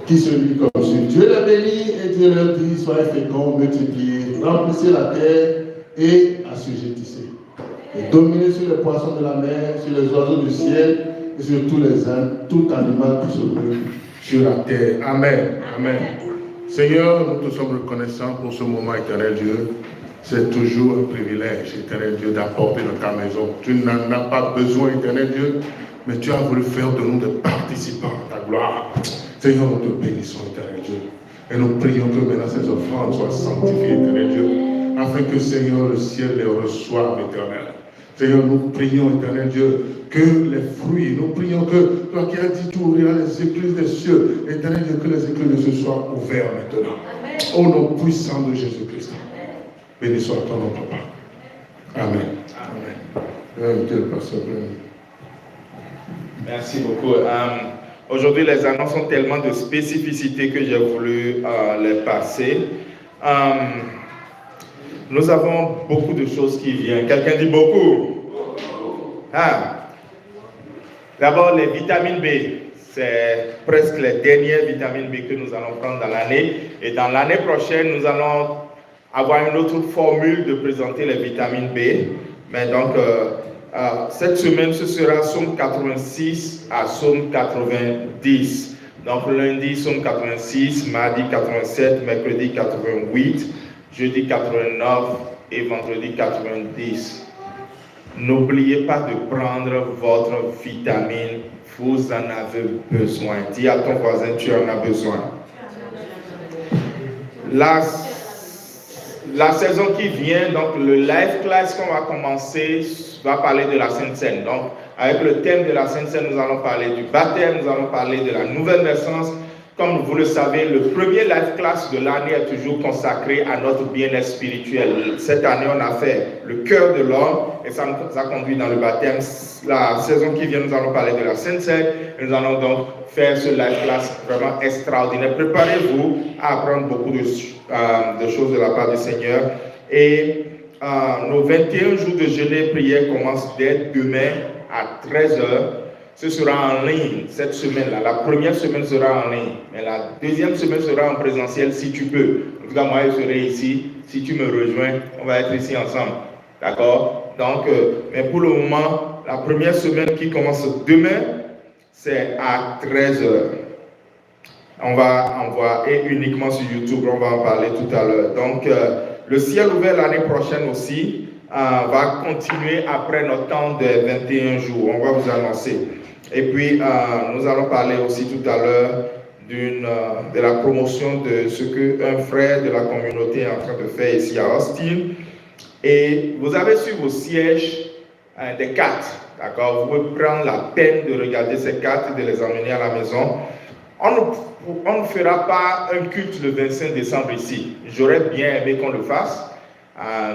qui se lit comme suit. Dieu les bénit et Dieu leur dit, soyez féconds, multipliez, remplissez la terre et assujettissez. Et dominez sur les poissons de la mer, sur les oiseaux du ciel et sur tous les ânes, tout animal qui se trouve sur la terre. Amen. Amen. Seigneur, nous te sommes reconnaissants pour ce moment, éternel Dieu. C'est toujours un privilège, éternel Dieu, d'apporter dans ta maison. Tu n'en as pas besoin, éternel Dieu, mais tu as voulu faire de nous des participants à ta gloire. Seigneur, nous te bénissons, éternel Dieu. Et nous prions que maintenant ces offrandes soient sanctifiées, éternel Dieu, afin que, Seigneur, le ciel les reçoive, éternel. Seigneur, nous prions, éternel Dieu, que les fruits, nous prions que, toi qui as dit, tu ouvriras les écluses des cieux, éternel Dieu, que les écluses des cieux soient ouvertes maintenant. Amen. Au nom puissant de Jésus-Christ. Béni soit ton nom, Papa. Amen. Amen. Merci beaucoup. Aujourd'hui, les annonces ont tellement de spécificités que j'ai voulu les passer. Nous avons beaucoup de choses qui viennent. Quelqu'un dit beaucoup? D'abord, les vitamines B. C'est presque les dernières vitamines B que nous allons prendre dans l'année. Et dans l'année prochaine, nous allons avoir une autre formule de présenter les vitamines B. Mais donc, cette semaine, ce sera Psaume 86 à Psaume 90. Donc, lundi, Psaume 86, mardi 87, mercredi 88, jeudi 89 et vendredi 90. N'oubliez pas de prendre votre vitamine. Vous en avez besoin. Dis à ton voisin, tu en as besoin. La saison qui vient, donc le live class qu'on va commencer, va parler de la Sainte Seine. Donc, avec le thème de la Sainte Seine, nous allons parler du baptême, nous allons parler de la nouvelle naissance. Comme vous le savez, le premier live class de l'année est toujours consacré à notre bien-être spirituel. Cette année, on a fait le cœur de l'homme et ça nous a conduit dans le baptême. La saison qui vient, nous allons parler de la Sainte Seine. Nous allons donc faire ce live class vraiment extraordinaire. Préparez-vous à apprendre beaucoup de choses de la part du Seigneur. Et nos 21 jours de jeûne et prière commencent dès demain à 13h. Ce sera en ligne cette semaine-là. La première semaine sera en ligne, mais la deuxième semaine sera en présentiel si tu peux. En tout cas, moi, je serai ici. Si tu me rejoins, on va être ici ensemble. D'accord? Donc, mais pour le moment, la première semaine qui commence demain, c'est à 13h. On va envoyer uniquement sur YouTube. On va en parler tout à l'heure. Donc, le ciel ouvert l'année prochaine aussi va continuer après notre temps de 21 jours. On va vous annoncer. Et puis, nous allons parler aussi tout à l'heure de la promotion de ce qu'un frère de la communauté est en train de faire ici à Austin. Et vous avez sur vos sièges des cartes, d'accord? Vous pouvez prendre la peine de regarder ces cartes et de les emmener à la maison. On ne fera pas un culte le 25 décembre ici. J'aurais bien aimé qu'on le fasse.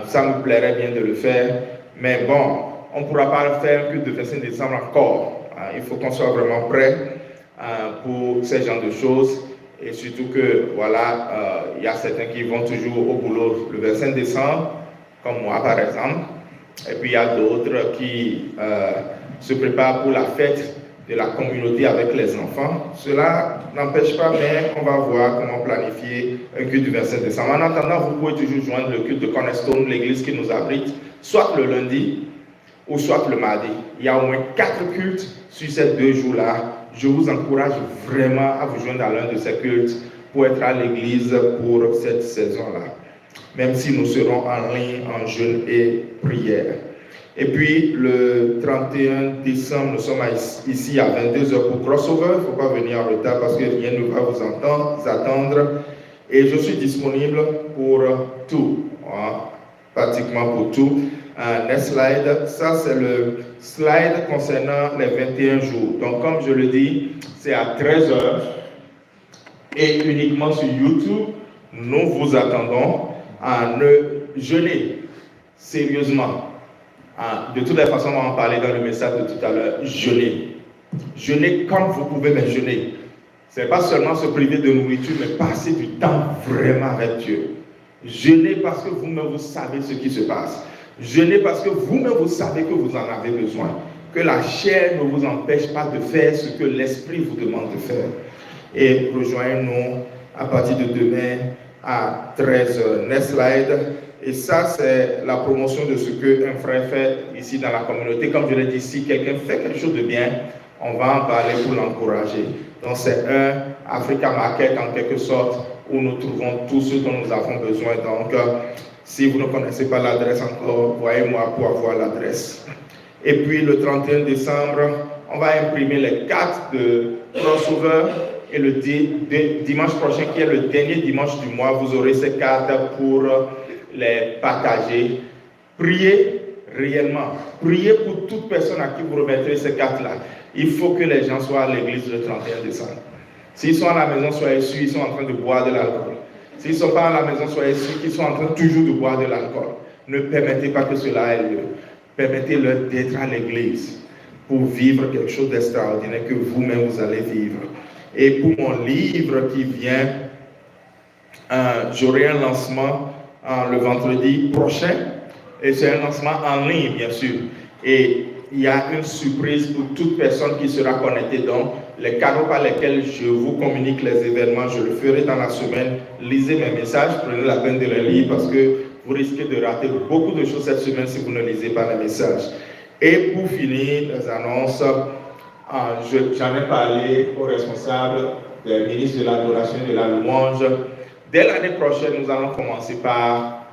Ça me plairait bien de le faire. Mais bon, on ne pourra pas faire un culte le 25 décembre encore. Il faut qu'on soit vraiment prêt pour ce genre de choses. Et surtout que, voilà, il y a certains qui vont toujours au boulot le 25 décembre, comme moi par exemple. Et puis il y a d'autres qui se préparent pour la fête de la communauté avec les enfants. Cela n'empêche pas, mais on va voir comment planifier un culte du 25 décembre. En attendant, vous pouvez toujours joindre le culte de Cornerstone, l'église qui nous abrite, soit le lundi ou soit le mardi. Il y a au moins 4 cultes sur ces 2 jours-là. Je vous encourage vraiment à vous joindre à l'un de ces cultes pour être à l'église pour cette saison-là. Même si nous serons en ligne, en jeûne et prière. Et puis, le 31 décembre, nous sommes ici à 22h pour Crossover. Il ne faut pas venir en retard parce que rien ne va vous attendre. Et je suis disponible pour tout, pratiquement pour tout. Next slide. Ça, c'est le slide concernant les 21 jours. Donc, comme je le dis, c'est à 13h et uniquement sur YouTube. Nous vous attendons à ne jeûner sérieusement. De toutes les façons, on va en parler dans le message de tout à l'heure. Jeûner. Jeûner comme vous pouvez, mais jeûner. Ce n'est pas seulement se priver de nourriture, mais passer du temps vraiment avec Dieu. Jeûner parce que vous-même, vous savez ce qui se passe. Jeûnez parce que vous-même, vous savez que vous en avez besoin. Que la chair ne vous empêche pas de faire ce que l'esprit vous demande de faire. Et rejoignez-nous à partir de demain à 13h. Next slide. Et ça, c'est la promotion de ce qu'un frère fait ici dans la communauté. Comme je l'ai dit, si quelqu'un fait quelque chose de bien, on va en parler pour l'encourager. Donc, c'est un Africa Market en quelque sorte où nous trouvons tout ce dont nous avons besoin. Donc, si vous ne connaissez pas l'adresse encore, voyez-moi pour avoir l'adresse. Et puis, le 31 décembre, on va imprimer les cartes de Crossover. Et le dimanche prochain, qui est le dernier dimanche du mois, vous aurez ces cartes pour les partager. Priez réellement. Priez pour toute personne à qui vous remettrez ces cartes-là. Il faut que les gens soient à l'église le 31 décembre. S'ils sont à la maison, soyez sûrs, ils sont en train de boire de l'alcool. S'ils ne sont pas à la maison, soyez sûrs qu'ils sont en train toujours de boire de l'alcool. Ne permettez pas que cela ait lieu. Permettez-leur d'être à l'église pour vivre quelque chose d'extraordinaire que vous-même vous allez vivre. Et pour mon livre qui vient, j'aurai un lancement le vendredi prochain. Et c'est un lancement en ligne, bien sûr. Et il y a une surprise pour toute personne qui sera connectée. Donc, les canaux par lesquels je vous communique les événements, je le ferai dans la semaine. Lisez mes messages, prenez la peine de les lire parce que vous risquez de rater beaucoup de choses cette semaine si vous ne lisez pas les messages. Et pour finir, les annonces, j'en ai parlé aux responsables des ministres de l'adoration et de la louange. Dès l'année prochaine, nous allons commencer par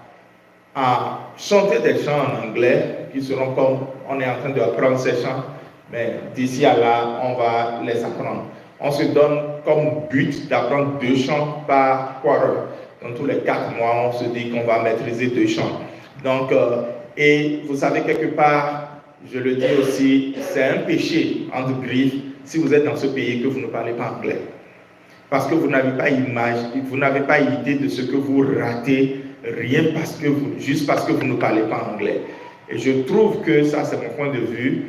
chanter des chants en anglais qui seront comme on est en train d'apprendre ces chants, mais d'ici à là, on va les apprendre. On se donne comme but d'apprendre 2 chants par quarter. Dans tous les 4 mois, on se dit qu'on va maîtriser 2 chants. Donc, et vous savez, quelque part, je le dis aussi, c'est un péché, entre griffes, si vous êtes dans ce pays que vous ne parlez pas anglais. Parce que vous n'avez pas vous n'avez pas idée de ce que vous ratez, juste parce que vous ne parlez pas anglais. Et je trouve que ça, c'est mon point de vue.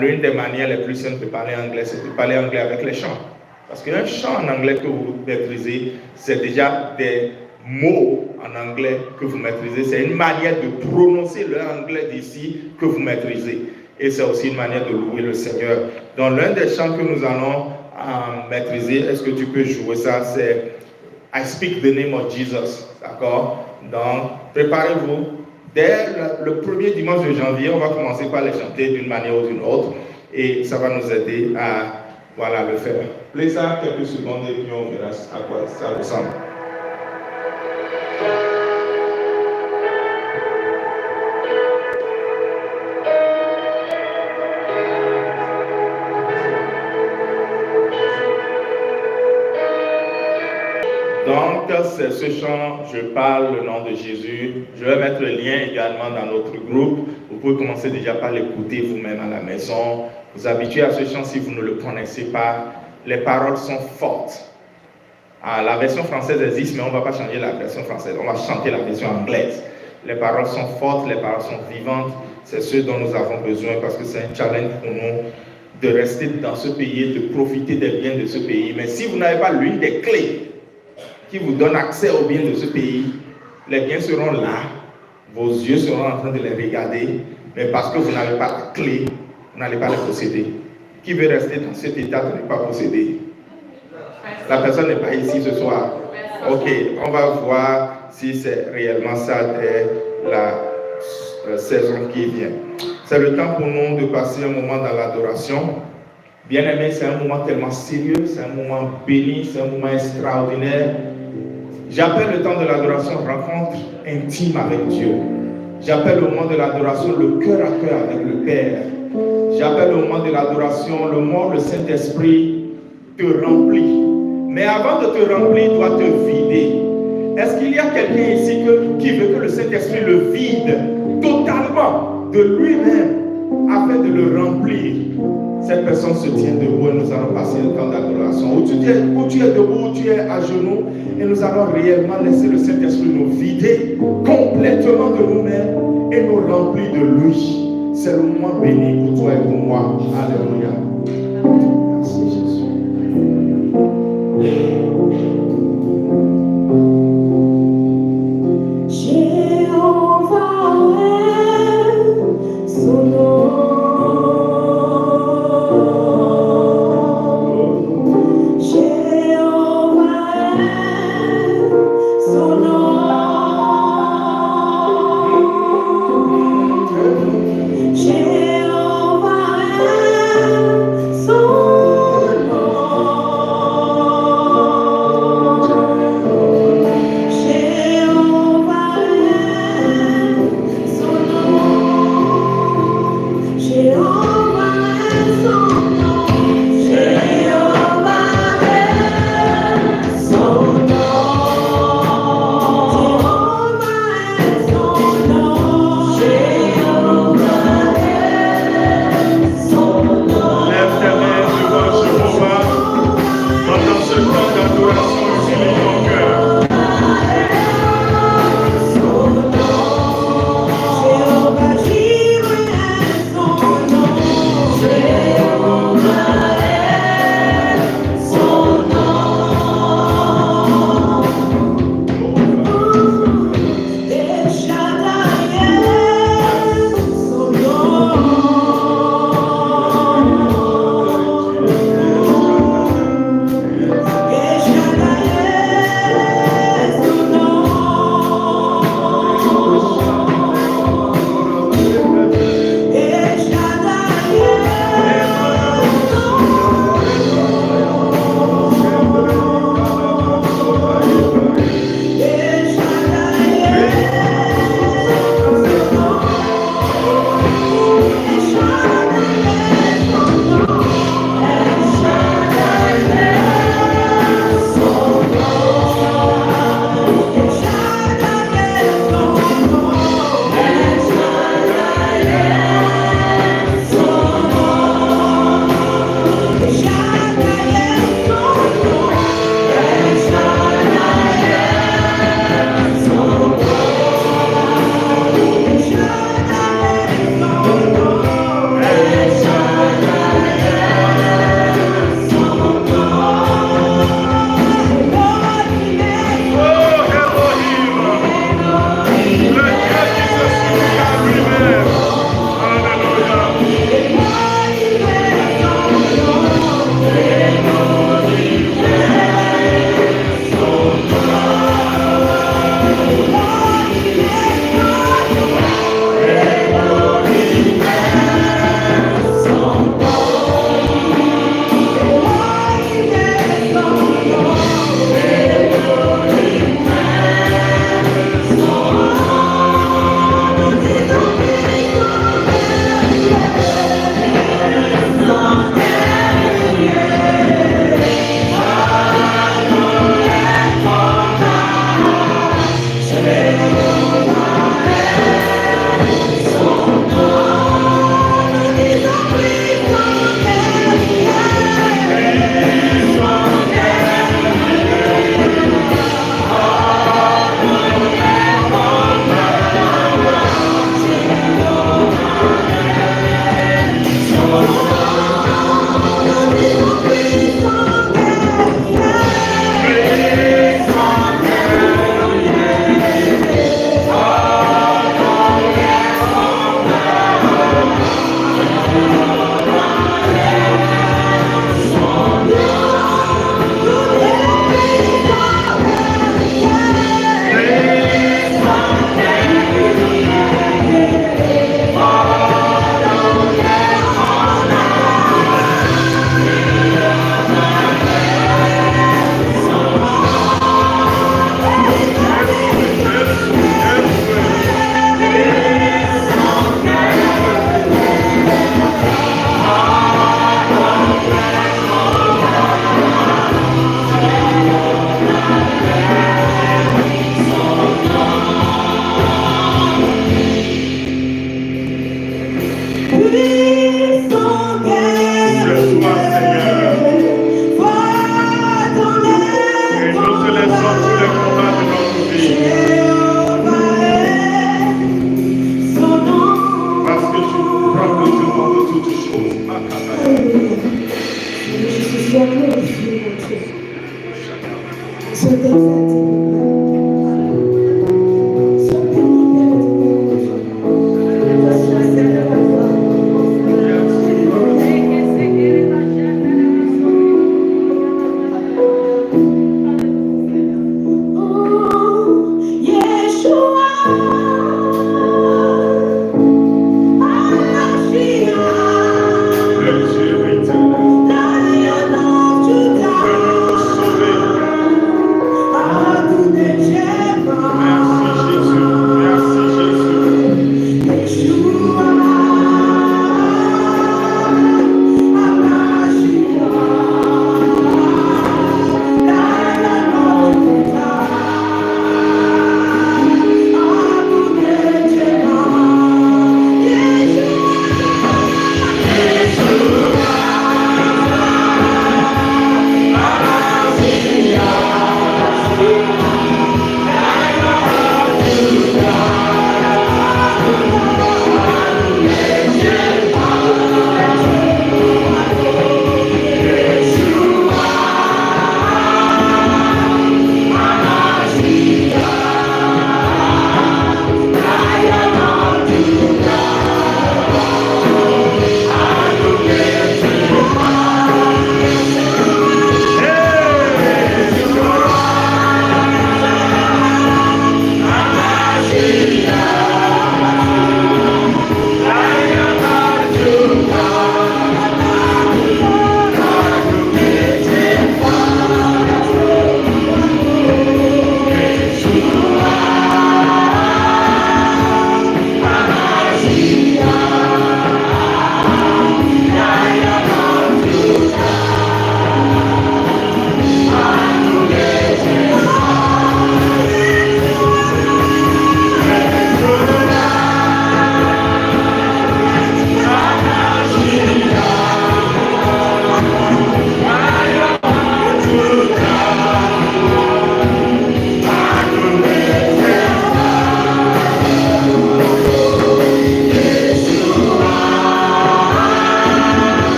L'une des manières les plus simples de parler anglais, c'est de parler anglais avec les chants. Parce qu'un chant en anglais que vous maîtrisez, c'est déjà des mots en anglais que vous maîtrisez. C'est une manière de prononcer le anglais d'ici que vous maîtrisez. Et c'est aussi une manière de louer le Seigneur. Donc, l'un des chants que nous allons maîtriser, est-ce que tu peux jouer ça? C'est I speak the name of Jesus. D'accord? Donc, préparez-vous. Dès le premier dimanche de janvier, on va commencer par les chanter d'une manière ou d'une autre. Et ça va nous aider à le faire. Play ça quelques secondes et puis on verra à quoi ça ressemble. Donc, c'est ce chant, je parle le nom de Jésus. Je vais mettre le lien également dans notre groupe. Vous pouvez commencer déjà par l'écouter vous-même à la maison. Vous habituez à ce chant si vous ne le connaissez pas. Les paroles sont fortes. La version française existe, mais on ne va pas changer la version française. On va chanter la version anglaise. Les paroles sont fortes, les paroles sont vivantes. C'est ce dont nous avons besoin parce que c'est un challenge pour nous de rester dans ce pays, de profiter des biens de ce pays. Mais si vous n'avez pas l'une des clés qui vous donne accès aux biens de ce pays, les biens seront là, vos yeux seront en train de les regarder, mais parce que vous n'avez pas la clé, vous n'allez pas les posséder. Qui veut rester dans cet état de ne pas posséder? La personne n'est pas ici ce soir. Ok, on va voir si c'est réellement ça dès la saison qui vient. C'est le temps pour nous de passer un moment dans l'adoration. Bien aimé, c'est un moment tellement sérieux, c'est un moment béni, c'est un moment extraordinaire. J'appelle le temps de l'adoration rencontre intime avec Dieu. J'appelle le moment de l'adoration le cœur à cœur avec le Père. J'appelle le moment de l'adoration le moment où le Saint-Esprit te remplit. Mais avant de te remplir, il doit te vider. Est-ce qu'il y a quelqu'un ici qui veut que le Saint-Esprit le vide totalement de lui-même afin de le remplir? Cette personne se tient debout et nous allons passer le temps d'adoration. Où tu es debout, où tu es à genoux, et nous allons réellement laisser le Saint-Esprit nous vider complètement de nous-mêmes et nous remplir de lui. C'est le moment béni pour toi et pour moi. Alléluia. Merci Jésus. Jehovah,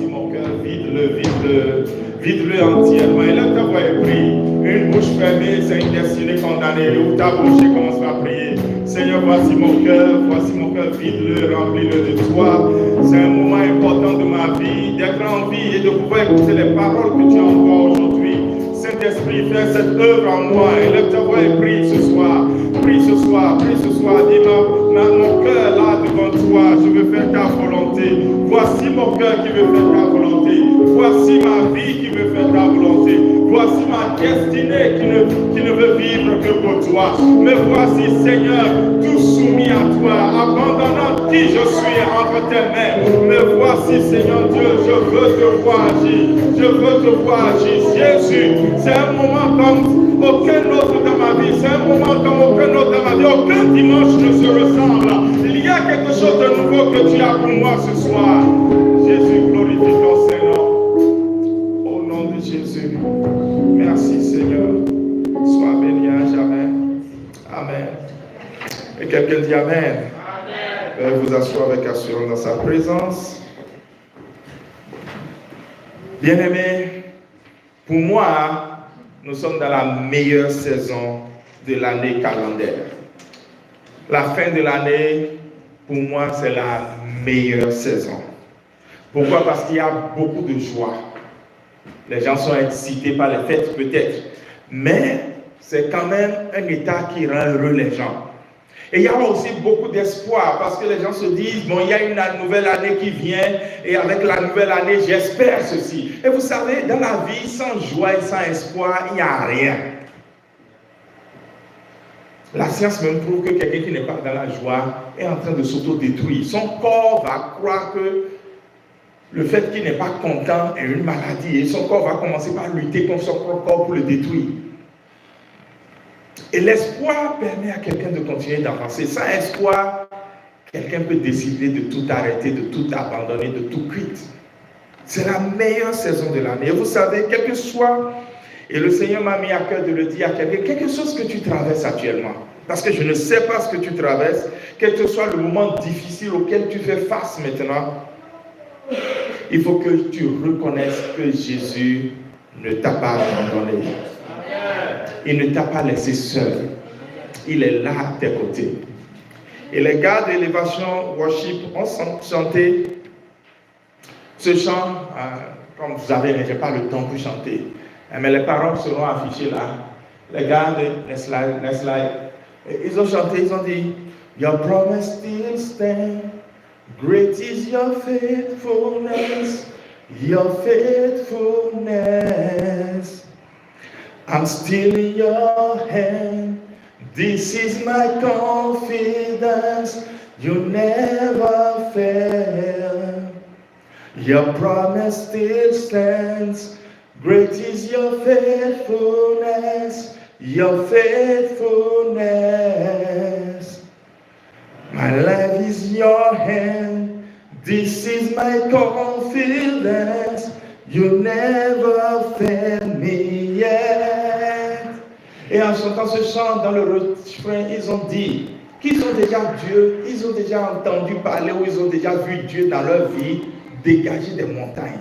mon cœur, vide-le entièrement. Et là, ta voix est prise. Une bouche fermée, c'est une destinée condamnée. Ouvre ta bouche et commence à prier. Seigneur, voici mon cœur, vide-le, remplis-le de toi. C'est un moment important de ma vie, d'être en vie et de pouvoir écouter les paroles que tu envoies aujourd'hui. Saint-Esprit, fais cette œuvre en moi. Élève ta voix et prie ce soir. Prie ce soir. Dis-moi, mon cœur là devant toi, je veux faire ta volonté. Voici mon cœur qui veut faire ta volonté. Voici ma vie qui veut faire ta volonté. Voici ma destinée qui ne veut vivre que pour toi. Me voici, Seigneur, tout soumis à toi, abandonnant qui je suis entre tes mains. Me voici, Seigneur Dieu, je veux te voir agir. Je veux te voir agir. Jésus, c'est un moment comme aucun autre dans ma vie. C'est un moment comme aucun autre dans ma vie. Aucun dimanche ne se ressemble. Il y a quelque chose de nouveau que tu as pour moi ce soir. Jésus, glorifie ton Seigneur. Au nom de Jésus. Merci Seigneur. Sois béni à jamais. Amen. Et quelqu'un dit Amen. Amen. Vous asseoir avec assurance dans sa présence. Bien-aimés, pour moi, nous sommes dans la meilleure saison de l'année calendaire. La fin de l'année, pour moi, c'est la meilleure saison. Pourquoi? Parce qu'il y a beaucoup de joie. Les gens sont excités par les fêtes peut-être, mais c'est quand même un état qui rend heureux les gens. Et il y a aussi beaucoup d'espoir parce que les gens se disent, bon, il y a une nouvelle année qui vient et avec la nouvelle année, j'espère ceci. Et vous savez, dans la vie, sans joie et sans espoir, il n'y a rien. La science même prouve que quelqu'un qui n'est pas dans la joie est en train de s'auto-détruire. Son corps va croire que le fait qu'il n'est pas content est une maladie et son corps va commencer par lutter contre son corps pour le détruire. Et l'espoir permet à quelqu'un de continuer d'avancer. Sans espoir, quelqu'un peut décider de tout arrêter, de tout abandonner, de tout quitter. C'est la meilleure saison de l'année. Et vous savez, quel que soit, et le Seigneur m'a mis à cœur de le dire à quelqu'un, quelque chose que tu traverses actuellement, parce que je ne sais pas ce que tu traverses, quel que soit le moment difficile auquel tu fais face maintenant, il faut que tu reconnaisses que Jésus ne t'a pas abandonné. Il ne t'a pas laissé seul. Il est là à tes côtés. Et les gars d'élévation worship ont chanté ce chant, comme vous savez, je n'ai pas le temps pour chanter. Mais les paroles seront affichées là. Les gars de Next Life, ils ont chanté, ils ont dit, Your promise still stands. Great is your faithfulness, your faithfulness. I'm still in your hand. This is my confidence. You never fail. Your promise still stands. Great is your faithfulness, your faithfulness. My life is your hand. This is my confidence. You never fail me yet. Et en chantant ce chant dans le refrain, ils ont dit qu'ils ont déjà Dieu, ils ont déjà entendu parler ou ils ont déjà vu Dieu dans leur vie dégager des montagnes,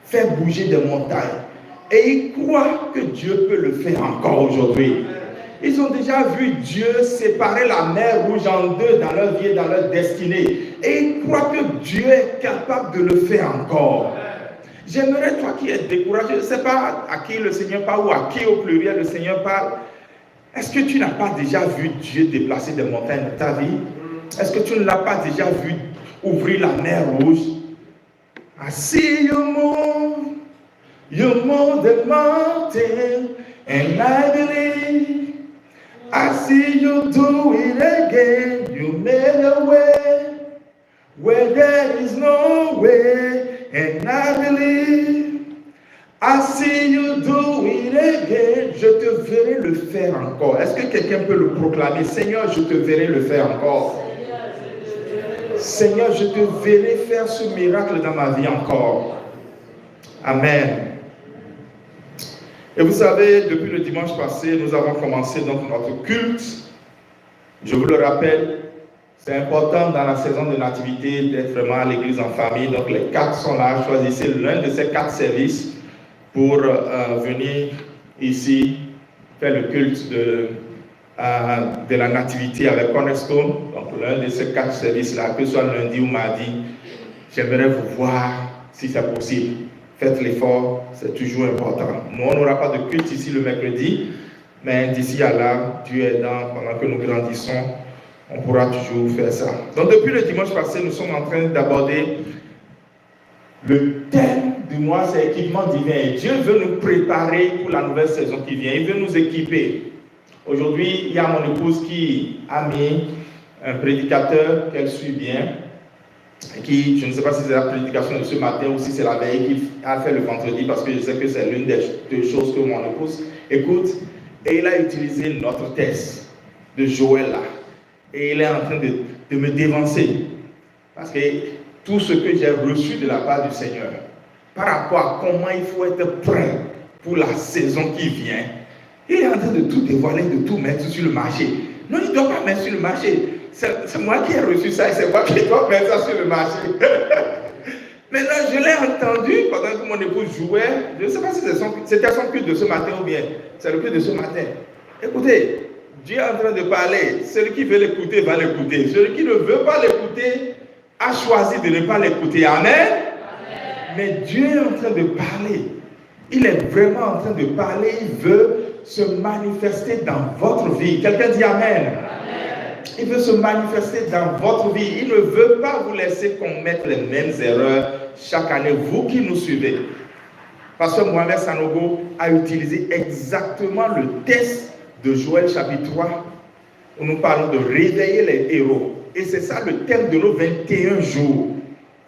faire bouger des montagnes. Et ils croient que Dieu peut le faire encore aujourd'hui. Ils ont déjà vu Dieu séparer la mer Rouge en deux dans leur vie et dans leur destinée. Et ils croient que Dieu est capable de le faire encore. J'aimerais, toi qui es découragé, je ne sais pas à qui le Seigneur parle ou à qui au pluriel le Seigneur parle. Est-ce que tu n'as pas déjà vu Dieu déplacer des montagnes dans ta vie? Est-ce que tu ne l'as pas déjà vu ouvrir la mer Rouge? I see you move the mountain, and I believe. I see you do it again. You made a way where there is no way, and I believe. I see you do it again. Je te verrai le faire encore. Est-ce que quelqu'un peut le proclamer? Seigneur, je te verrai le faire encore. Seigneur, je te verrai faire ce miracle dans ma vie encore. Amen. Et vous savez, depuis le dimanche passé, nous avons commencé donc notre culte. Je vous le rappelle, C'est important dans la saison de nativité d'être vraiment à l'église en famille. Donc les 4 sont là. Choisissez l'un de ces 4 services pour venir ici faire le culte de la nativité avec Cornerstone. Donc l'un de ces 4 services-là, que ce soit lundi ou mardi, j'aimerais vous voir si c'est possible. Faites l'effort, c'est toujours important. Nous, on n'aura pas de culte ici le mercredi, mais d'ici à là, Dieu aidant, pendant que nous grandissons, on pourra toujours faire ça. Donc depuis le dimanche passé, nous sommes en train d'aborder le thème du mois, c'est équipement divin. Et Dieu veut nous préparer pour la nouvelle saison qui vient. Il veut nous équiper. Aujourd'hui, il y a mon épouse qui a mis un prédicateur qu'elle suit bien, qui, je ne sais pas si c'est la prédication de ce matin ou si c'est la veille qu'il a fait le vendredi, parce que je sais que c'est l'une des choses que mon épouse écoute. Et il a utilisé notre texte de Joël là. Et il est en train de me dévancer. Parce que tout ce que j'ai reçu de la part du Seigneur, par rapport à comment il faut être prêt pour la saison qui vient, il est en train de tout dévoiler, de tout mettre sur le marché. Non, il ne doit pas mettre sur le marché. C'est moi qui ai reçu ça et c'est moi qui dois mettre ça sur le marché. Maintenant, je l'ai entendu pendant que mon épouse jouait. Je ne sais pas si c'était son culte de ce matin ou bien c'est le culte de ce matin. Écoutez, Dieu est en train de parler. Celui qui veut l'écouter va l'écouter. Celui qui ne veut pas l'écouter a choisi de ne pas l'écouter. Amen. Mais Dieu est en train de parler. Il est vraiment en train de parler. Il veut se manifester dans votre vie. Quelqu'un dit Amen. Amen. Il veut se manifester dans votre vie. Il ne veut pas vous laisser commettre les mêmes erreurs chaque année. Vous qui nous suivez. Pasteur Mohamed Sanogo a utilisé exactement le texte de Joël chapitre 3 où nous parlons de réveiller les héros. Et c'est ça le thème de nos 21 jours.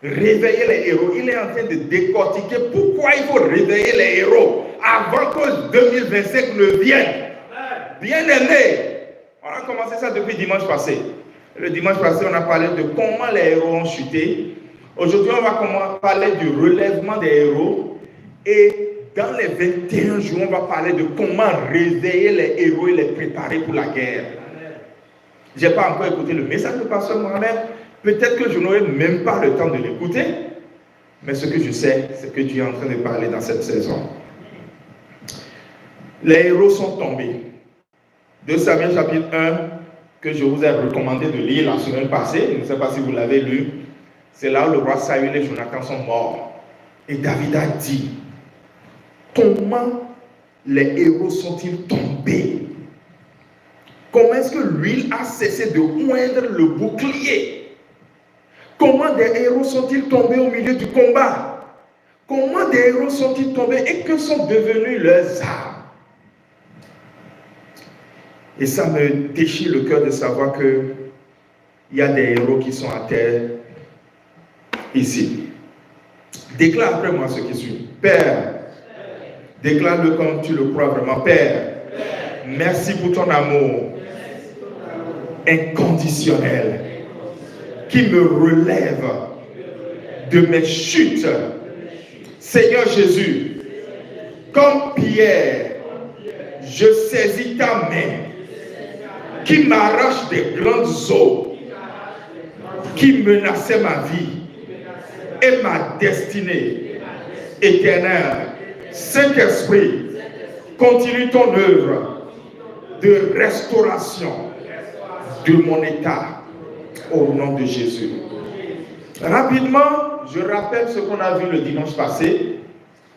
Réveiller les héros. Il est en train de décortiquer pourquoi il faut réveiller les héros avant que 2025 ne vienne. Bien aimé, on a commencé ça depuis dimanche passé. Le dimanche passé, on a parlé de comment les héros ont chuté. Aujourd'hui, on va parler du relèvement des héros. Et dans les 21 jours, on va parler de comment réveiller les héros et les préparer pour la guerre. Je n'ai pas encore écouté le message de Pasteur Mohamed. Peut-être que je n'aurai même pas le temps de l'écouter. Mais ce que je sais, c'est que Dieu est en train de parler dans cette saison. Les héros sont tombés. 2 Samuel chapitre 1, que je vous ai recommandé de lire la semaine passée. Je ne sais pas si vous l'avez lu. C'est là où le roi Saül et Jonathan sont morts. Et David a dit, comment les héros sont-ils tombés? Comment est-ce que l'huile a cessé de oindre le bouclier? Comment des héros sont-ils tombés au milieu du combat? Comment des héros sont-ils tombés et que sont devenus leurs armes? Et ça me déchire le cœur de savoir qu'il y a des héros qui sont à terre ici. Déclare après moi ce qui suit. Père, déclare-le comme tu le crois vraiment. Père, merci pour ton amour inconditionnel qui me relève de mes chutes. Seigneur Jésus, comme Pierre, je saisis ta main qui m'arrache des grandes eaux qui menaçaient ma vie et ma destinée éternelle. Saint-Esprit, continue ton œuvre de restauration de mon état au nom de Jésus. Rapidement, je rappelle ce qu'on a vu le dimanche passé,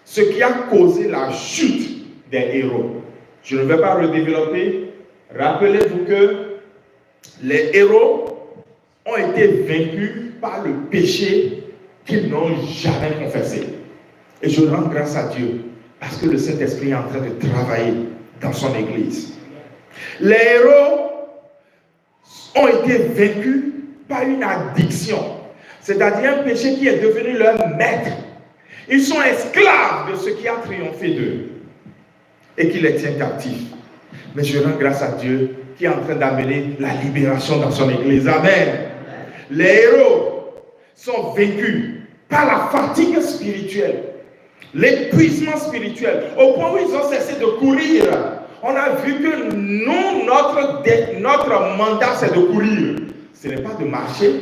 ce qui a causé la chute des héros. Je ne vais pas le développer. Rappelez-vous que les héros ont été vaincus par le péché qu'ils n'ont jamais confessé. Et je rends grâce à Dieu parce que le Saint-Esprit est en train de travailler dans son Église. Les héros ont été vaincus par une addiction, c'est-à-dire un péché qui est devenu leur maître. Ils sont esclaves de ce qui a triomphé d'eux et qui les tient captifs. Mais je rends grâce à Dieu qui est en train d'amener la libération dans son Église. Amen. Les héros sont vaincus par la fatigue spirituelle, l'épuisement spirituel, au point où ils ont cessé de courir. On a vu que nous, notre mandat, c'est de courir. ce n'est pas de marcher,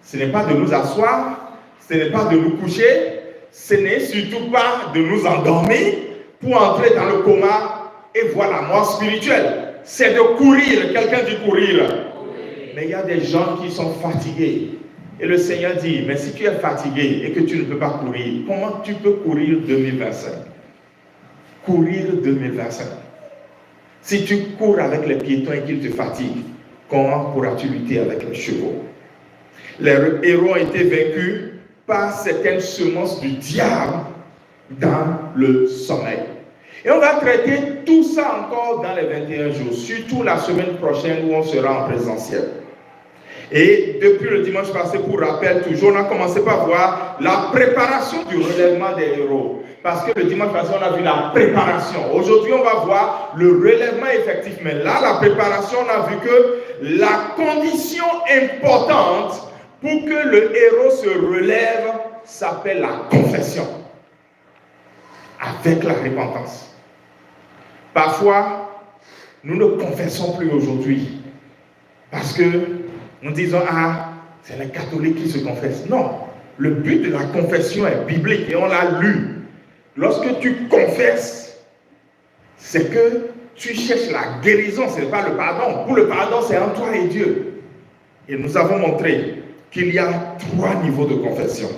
ce n'est pas de nous asseoir, ce n'est pas de nous coucher, ce n'est surtout pas de nous endormir pour entrer dans le coma et voir la mort spirituelle. C'est de courir, quelqu'un dit courir. Mais il y a des gens qui sont fatigués. Et le Seigneur dit, mais si tu es fatigué et que tu ne peux pas courir, comment tu peux courir 2025? Courir 2025. Si tu cours avec les piétons et qu'ils te fatiguent, comment pourras-tu lutter avec les chevaux? Les héros ont été vaincus par certaines semences du diable dans le sommeil. Et on va traiter tout ça encore dans les 21 jours, surtout la semaine prochaine où on sera en présentiel. Et depuis le dimanche passé, pour rappel, toujours, on a commencé par voir la préparation du relèvement des héros. Parce que le dimanche passé, on a vu la préparation. Aujourd'hui, on va voir le relèvement effectif. Mais là, la préparation, on a vu que la condition importante pour que le héros se relève s'appelle la confession. Avec la repentance. Parfois, nous ne confessons plus aujourd'hui. Parce que nous disons, ah, c'est les catholiques qui se confessent. Non, le but de la confession est biblique et on l'a lu. Lorsque tu confesses, c'est que tu cherches la guérison, ce n'est pas le pardon. Pour le pardon, c'est entre toi et Dieu. Et nous avons montré qu'il y a 3 niveaux de confession.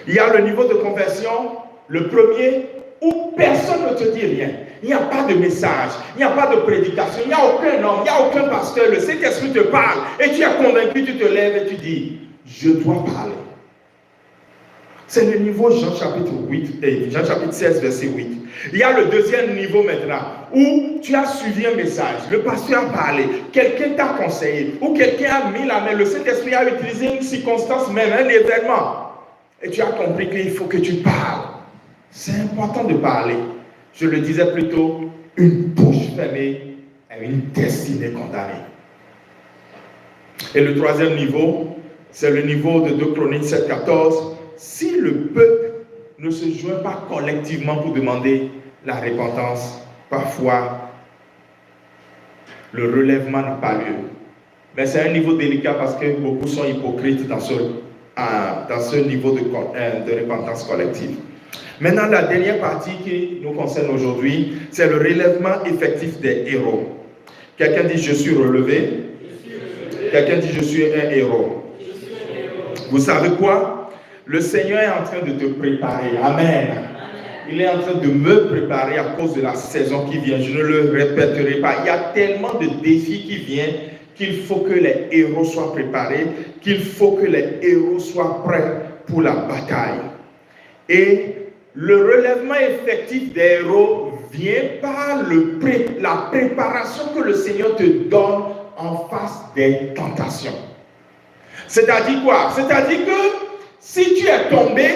Il y a le niveau de confession, le premier, où personne ne te dit rien. Il n'y a pas de message, il n'y a pas de prédication, il n'y a aucun homme, il n'y a aucun pasteur. Le Saint-Esprit te parle et tu es convaincu, tu te lèves et tu dis, je dois parler. C'est le niveau Jean chapitre 16, verset 8. Il y a le deuxième niveau maintenant, où tu as suivi un message, le pasteur a parlé, quelqu'un t'a conseillé, ou quelqu'un a mis la main, le Saint-Esprit a utilisé une circonstance même, un événement. Et tu as compris qu'il faut que tu parles. C'est important de parler. Je le disais plus tôt, une bouche fermée est une destinée condamnée. Et le troisième niveau, c'est le niveau de 2 Chroniques 7,14. Si le peuple ne se joint pas collectivement pour demander la repentance, parfois, le relèvement n'a pas lieu. Mais c'est un niveau délicat parce que beaucoup sont hypocrites dans ce niveau de repentance collective. Maintenant, la dernière partie qui nous concerne aujourd'hui, c'est le relèvement effectif des héros. Quelqu'un dit, je suis relevé. Quelqu'un dit, je suis un héros. Vous savez quoi? Le Seigneur est en train de te préparer. Amen. Il est en train de me préparer à cause de la saison qui vient. Je ne le répéterai pas. Il y a tellement de défis qui viennent qu'il faut que les héros soient préparés, qu'il faut que les héros soient prêts pour la bataille. Et le relèvement effectif des héros vient par la préparation que le Seigneur te donne en face des tentations. C'est-à-dire quoi? C'est-à-dire que si tu es tombé,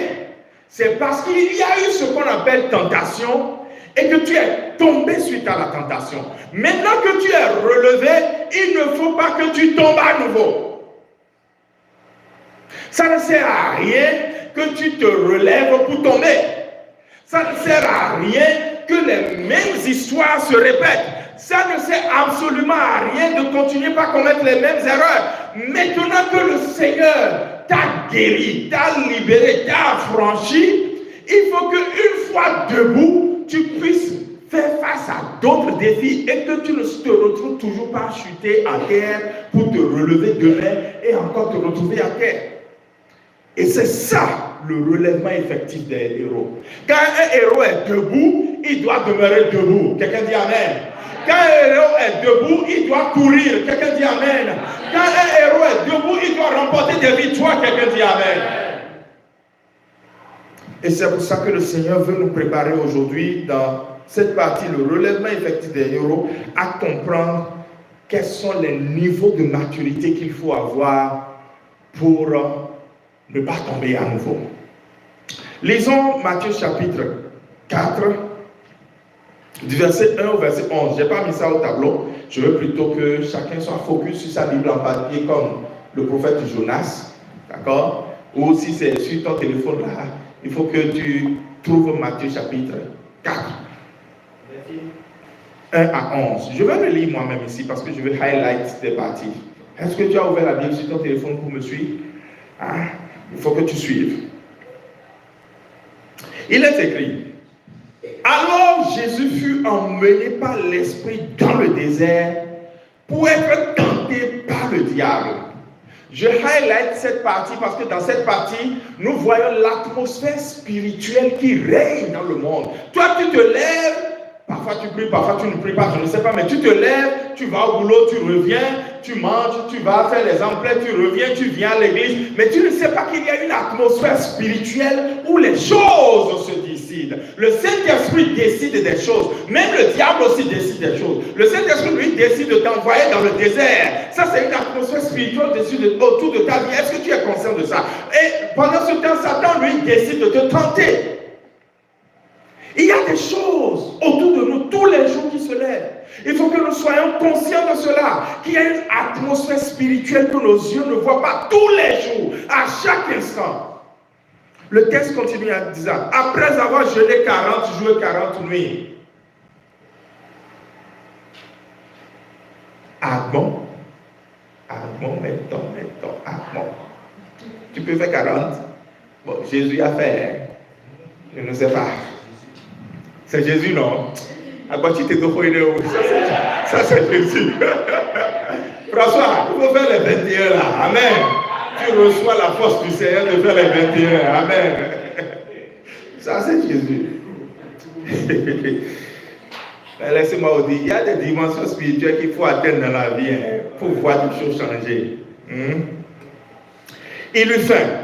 c'est parce qu'il y a eu ce qu'on appelle tentation et que tu es tombé suite à la tentation. Maintenant que tu es relevé, il ne faut pas que tu tombes à nouveau. Ça ne sert à rien que tu te relèves pour tomber. Ça ne sert à rien que les mêmes histoires se répètent. Ça ne sert absolument à rien de continuer par commettre les mêmes erreurs. Maintenant que le Seigneur t'a guéri, t'a libéré, t'a affranchi, il faut qu'une fois debout, tu puisses faire face à d'autres défis et que tu ne te retrouves toujours pas chuter à terre pour te relever demain et encore te retrouver à terre. Et c'est ça le relèvement effectif des héros. Quand un héros est debout, il doit demeurer debout. Quelqu'un dit Amen. Quand un héros est debout, il doit courir. Quelqu'un dit Amen. Quand un héros est debout, il doit remporter des victoires. Quelqu'un dit Amen. Et c'est pour ça que le Seigneur veut nous préparer aujourd'hui dans cette partie, le relèvement effectif des héros, à comprendre quels sont les niveaux de maturité qu'il faut avoir pour ne pas tomber à nouveau. Lisons Matthieu chapitre 4, du verset 1 au verset 11. Je n'ai pas mis ça au tableau. Je veux plutôt que chacun soit focus sur sa Bible en papier comme le prophète Jonas. D'accord? Ou si c'est sur ton téléphone là, il faut que tu trouves Matthieu chapitre 4. 1 à 11. Je vais le lire moi-même ici parce que je vais highlight des parties. Est-ce que tu as ouvert la Bible sur ton téléphone pour me suivre? Ah, il faut que tu suives. Il est écrit, alors Jésus fut emmené par l'Esprit dans le désert pour être tenté par le diable. Je highlight cette partie parce que dans cette partie, nous voyons l'atmosphère spirituelle qui règne dans le monde. Toi, tu te lèves, parfois tu pries, parfois tu ne pries pas, je ne sais pas, mais tu te lèves, tu vas au boulot, tu reviens, tu manges, tu vas faire les emplettes, tu reviens, tu viens à l'église, mais tu ne sais pas qu'il y a une atmosphère spirituelle où les choses se décident. Le Saint-Esprit décide des choses, même le diable aussi décide des choses. Le Saint-Esprit, lui, décide de t'envoyer dans le désert. Ça, c'est une atmosphère spirituelle autour de ta vie. Est-ce que tu es conscient de ça? Et pendant ce temps, Satan, lui, décide de te tenter. Il y a des choses autour de nous tous les jours qui se lèvent. Il faut que nous soyons conscients de cela, qu'il y a une atmosphère spirituelle que nos yeux ne voient pas tous les jours, à chaque instant. Le texte continue en disant, après avoir jeûné 40 jours et 40 nuits. Ah bon? Ah bon, mettons, ah bon. Tu peux faire 40? Bon, Jésus a fait, je ne sais pas. C'est Jésus, non? Ça, c'est Jésus. François, il faut faire les 21 là. Amen. Tu reçois la force du Seigneur de faire les 21. Amen. Ça, c'est Jésus. Mais laissez-moi vous dire, il y a des dimensions spirituelles qu'il faut atteindre dans la vie pour voir des choses changer. Il eut faim.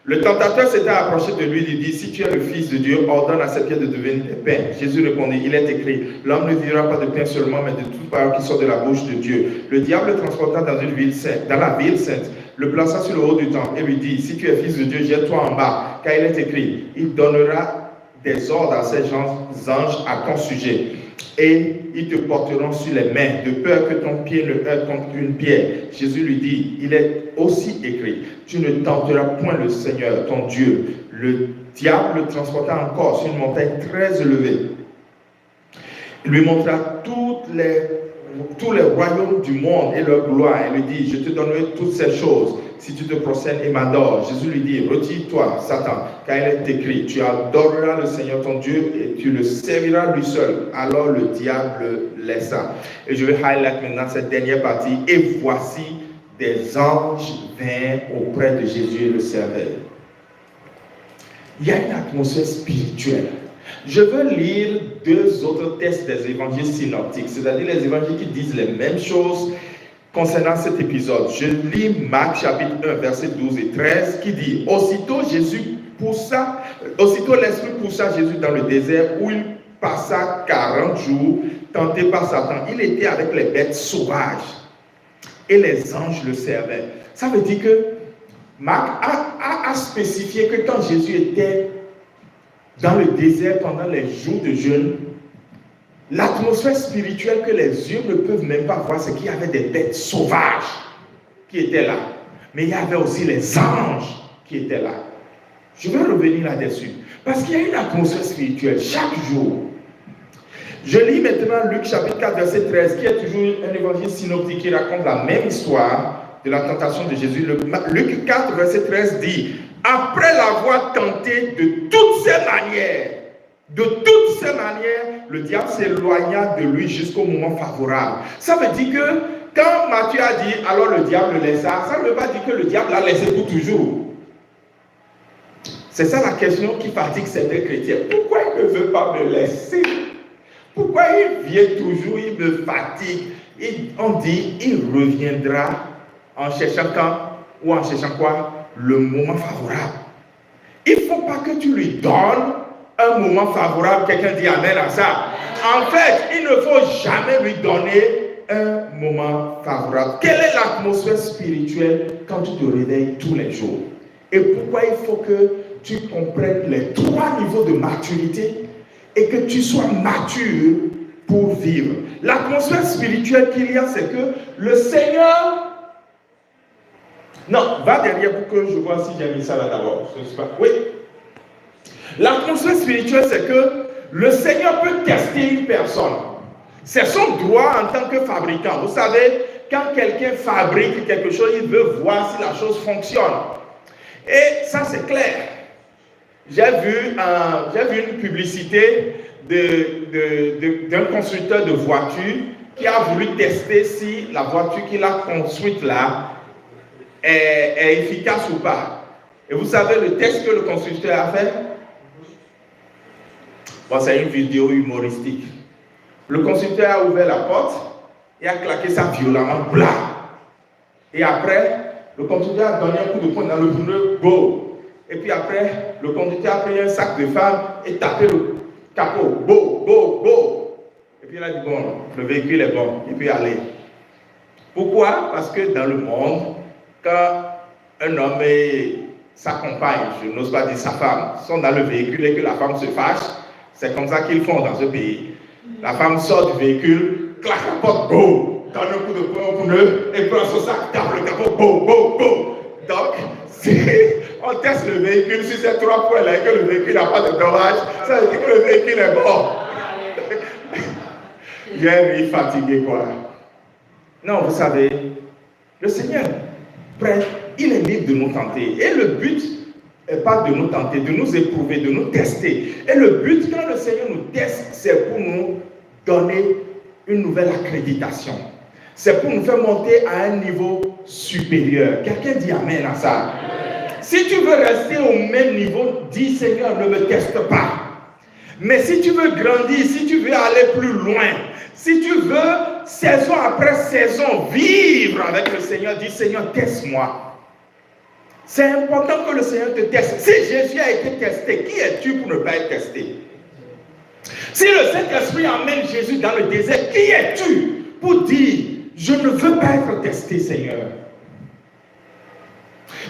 Le tentateur s'était approché de lui et lui dit, si tu es le Fils de Dieu, ordonne à ces pierres de devenir des pains. Jésus répondit, il est écrit, l'homme ne vivra pas de pain seulement, mais de toute parole qui sort de la bouche de Dieu. Le diable le transporta dans la ville sainte, le plaça sur le haut du temple et lui dit, si tu es Fils de Dieu, jette-toi en bas, car il est écrit, il donnera des ordres à ses anges à ton sujet, et ils te porteront sur les mains, de peur que ton pied ne heurte contre une pierre. Jésus lui dit, il est aussi écrit, tu ne tenteras point le Seigneur, ton Dieu. Le diable le transporta encore sur une montagne très élevée. Il lui montra tous les royaumes du monde et leur gloire, et lui dit, je te donnerai toutes ces choses si tu te prosternes et m'adores. Jésus lui dit, retire-toi, Satan, car il est écrit, tu adoreras le Seigneur ton Dieu et tu le serviras lui seul. Alors le diable le laissa. Et je vais highlight maintenant cette dernière partie. Et voici, des anges vinrent auprès de Jésus et le servaient. Il y a une atmosphère spirituelle. Je veux lire deux autres textes des évangiles synoptiques, c'est-à-dire les évangiles qui disent les mêmes choses concernant cet épisode. Je lis Marc chapitre 1, versets 12 et 13 qui dit, aussitôt l'Esprit poussa Jésus dans le désert où il passa 40 jours tenté par Satan. Il était avec les bêtes sauvages et les anges le servaient. Ça veut dire que Marc a spécifié que quand Jésus était dans le désert pendant les jours de jeûne, l'atmosphère spirituelle que les yeux ne peuvent même pas voir, c'est qu'il y avait des bêtes sauvages qui étaient là. Mais il y avait aussi les anges qui étaient là. Je vais revenir là-dessus. Parce qu'il y a une atmosphère spirituelle chaque jour. Je lis maintenant Luc chapitre 4, verset 13, qui est toujours un évangile synoptique qui raconte la même histoire de la tentation de Jésus. Luc 4, verset 13 dit, après l'avoir tenté de toutes ces manières, le diable s'éloigna de lui jusqu'au moment favorable. Ça veut dire que quand Matthieu a dit, alors le diable le laissa, ça ne veut pas dire que le diable l'a laissé pour toujours. C'est ça la question qui fatigue certains chrétiens. Pourquoi il ne veut pas me laisser? Pourquoi il vient toujours, il me fatigue? On dit, il reviendra en cherchant quand ou en cherchant quoi? Le moment favorable. Il ne faut pas que tu lui donnes un moment favorable. Quelqu'un dit amen à ça. En fait, il ne faut jamais lui donner un moment favorable. Quelle est l'atmosphère spirituelle quand tu te réveilles tous les jours? Et pourquoi il faut que tu comprennes les 3 niveaux de maturité et que tu sois mature pour vivre? L'atmosphère spirituelle qu'il y a, c'est que le Seigneur... Non, va derrière pour que je vois si j'ai mis ça là d'abord. Oui. L'atmosphère spirituelle, c'est que le Seigneur peut tester une personne. C'est son droit en tant que fabricant. Vous savez, quand quelqu'un fabrique quelque chose, il veut voir si la chose fonctionne. Et ça, c'est clair. J'ai vu une publicité d'un constructeur de voitures qui a voulu tester si la voiture qu'il a construite là est efficace ou pas. Et vous savez le test que le constructeur a fait? Bon, c'est une vidéo humoristique. Le constructeur a ouvert la porte et a claqué ça violemment, bla. Et après, le constructeur a donné un coup de poing dans le pneu, go. Et puis après, le conducteur a pris un sac de femme et tapé le capot, go, go, go. Et puis il a dit, bon, le véhicule est bon, il peut y aller. Pourquoi? Parce que dans le monde, quand un homme et sa compagne, je n'ose pas dire sa femme, sont dans le véhicule et que la femme se fâche, c'est comme ça qu'ils font dans ce pays. La femme sort du véhicule, claque la porte, go, donne un coup de poing au pneu et prend son sac, tape le capot, go, go, go. Donc, si on teste le véhicule, si c'est 3 points là et que le véhicule n'a pas de dommage, ça veut dire que le véhicule est bon. Hier, il est fatigué, quoi. Non, vous savez, le Seigneur, il est libre de nous tenter. Et le but n'est pas de nous tenter, de nous éprouver, de nous tester. Et le but, quand le Seigneur nous teste, c'est pour nous donner une nouvelle accréditation. C'est pour nous faire monter à un niveau supérieur. Quelqu'un dit Amen à ça. Si tu veux rester au même niveau, dis Seigneur, ne me teste pas. Mais si tu veux grandir, si tu veux aller plus loin, si tu veux, saison après saison, vivre avec le Seigneur, dis Seigneur, teste-moi. C'est important que le Seigneur te teste. Si Jésus a été testé, qui es-tu pour ne pas être testé? Si le Saint-Esprit emmène Jésus dans le désert, qui es-tu pour dire, je ne veux pas être testé, Seigneur?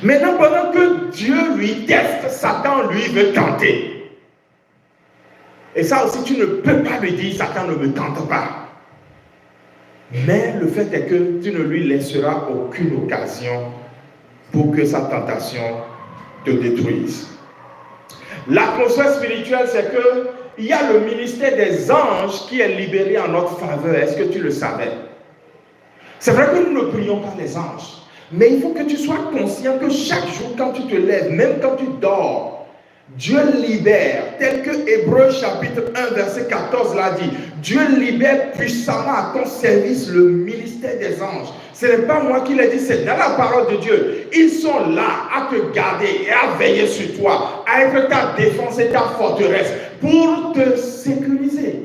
Maintenant, pendant que Dieu lui teste, Satan lui veut tenter. Et ça aussi, tu ne peux pas lui dire, Satan ne me tente pas. Mais le fait est que tu ne lui laisseras aucune occasion pour que sa tentation te détruise. L'atmosphère spirituelle, c'est qu'il y a le ministère des anges qui est libéré en notre faveur. Est-ce que tu le savais? C'est vrai que nous ne prions pas les anges. Mais il faut que tu sois conscient que chaque jour, quand tu te lèves, même quand tu dors, Dieu libère, tel que Hébreux chapitre 1, verset 14 l'a dit. Dieu libère puissamment à ton service le ministère des anges. Ce n'est pas moi qui l'ai dit, c'est dans la parole de Dieu. Ils sont là à te garder et à veiller sur toi, à être ta défense et ta forteresse pour te sécuriser.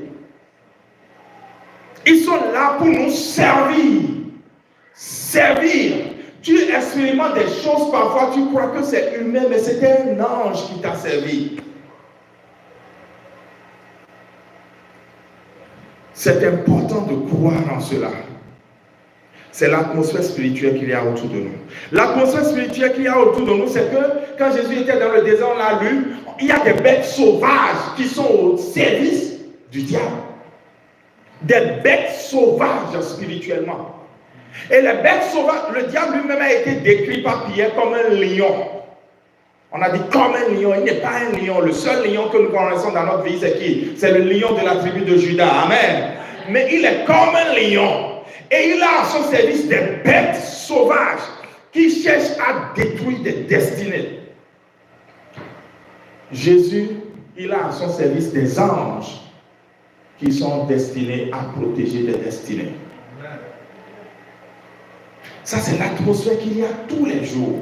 Ils sont là pour nous servir. Servir. Tu expérimentes des choses, parfois tu crois que c'est humain, mais c'était un ange qui t'a servi. C'est important de croire en cela. C'est l'atmosphère spirituelle qu'il y a autour de nous. L'atmosphère spirituelle qu'il y a autour de nous, c'est que quand Jésus était dans le désert, on l'a lu, il y a des bêtes sauvages qui sont au service du diable. Des bêtes sauvages spirituellement. Et les bêtes sauvages, le diable lui-même a été décrit par Pierre comme un lion. On a dit comme un lion, il n'est pas un lion. Le seul lion que nous connaissons dans notre vie, c'est qui? C'est le lion de la tribu de Juda. Amen. Mais il est comme un lion. Et il a à son service des bêtes sauvages qui cherchent à détruire des destinées. Jésus, il a à son service des anges qui sont destinés à protéger des destinées. Ça, c'est l'atmosphère qu'il y a tous les jours.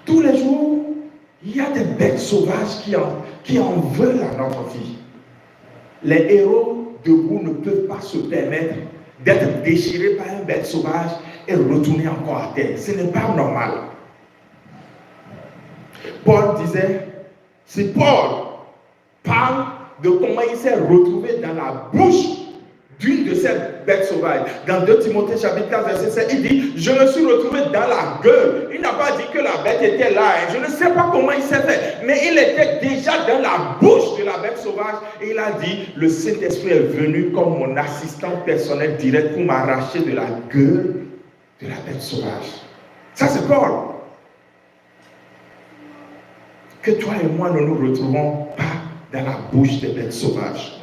Tous les jours, il y a des bêtes sauvages qui en veulent à notre vie. Les héros debout ne peuvent pas se permettre d'être déchirés par une bête sauvage et retourner encore à terre. Ce n'est pas normal. Paul disait, si Paul parle de comment il s'est retrouvé dans la bouche d'une de ces bêtes sauvages. Dans 2 Timothée chapitre 4 verset 7, il dit, je me suis retrouvé dans la gueule. Il n'a pas dit que la bête était là. Je ne sais pas comment il s'est fait. Mais il était déjà dans la bouche de la bête sauvage. Et il a dit, le Saint-Esprit est venu comme mon assistant personnel direct pour m'arracher de la gueule de la bête sauvage. Ça c'est Paul. Que toi et moi ne nous retrouvons pas dans la bouche des bêtes sauvages.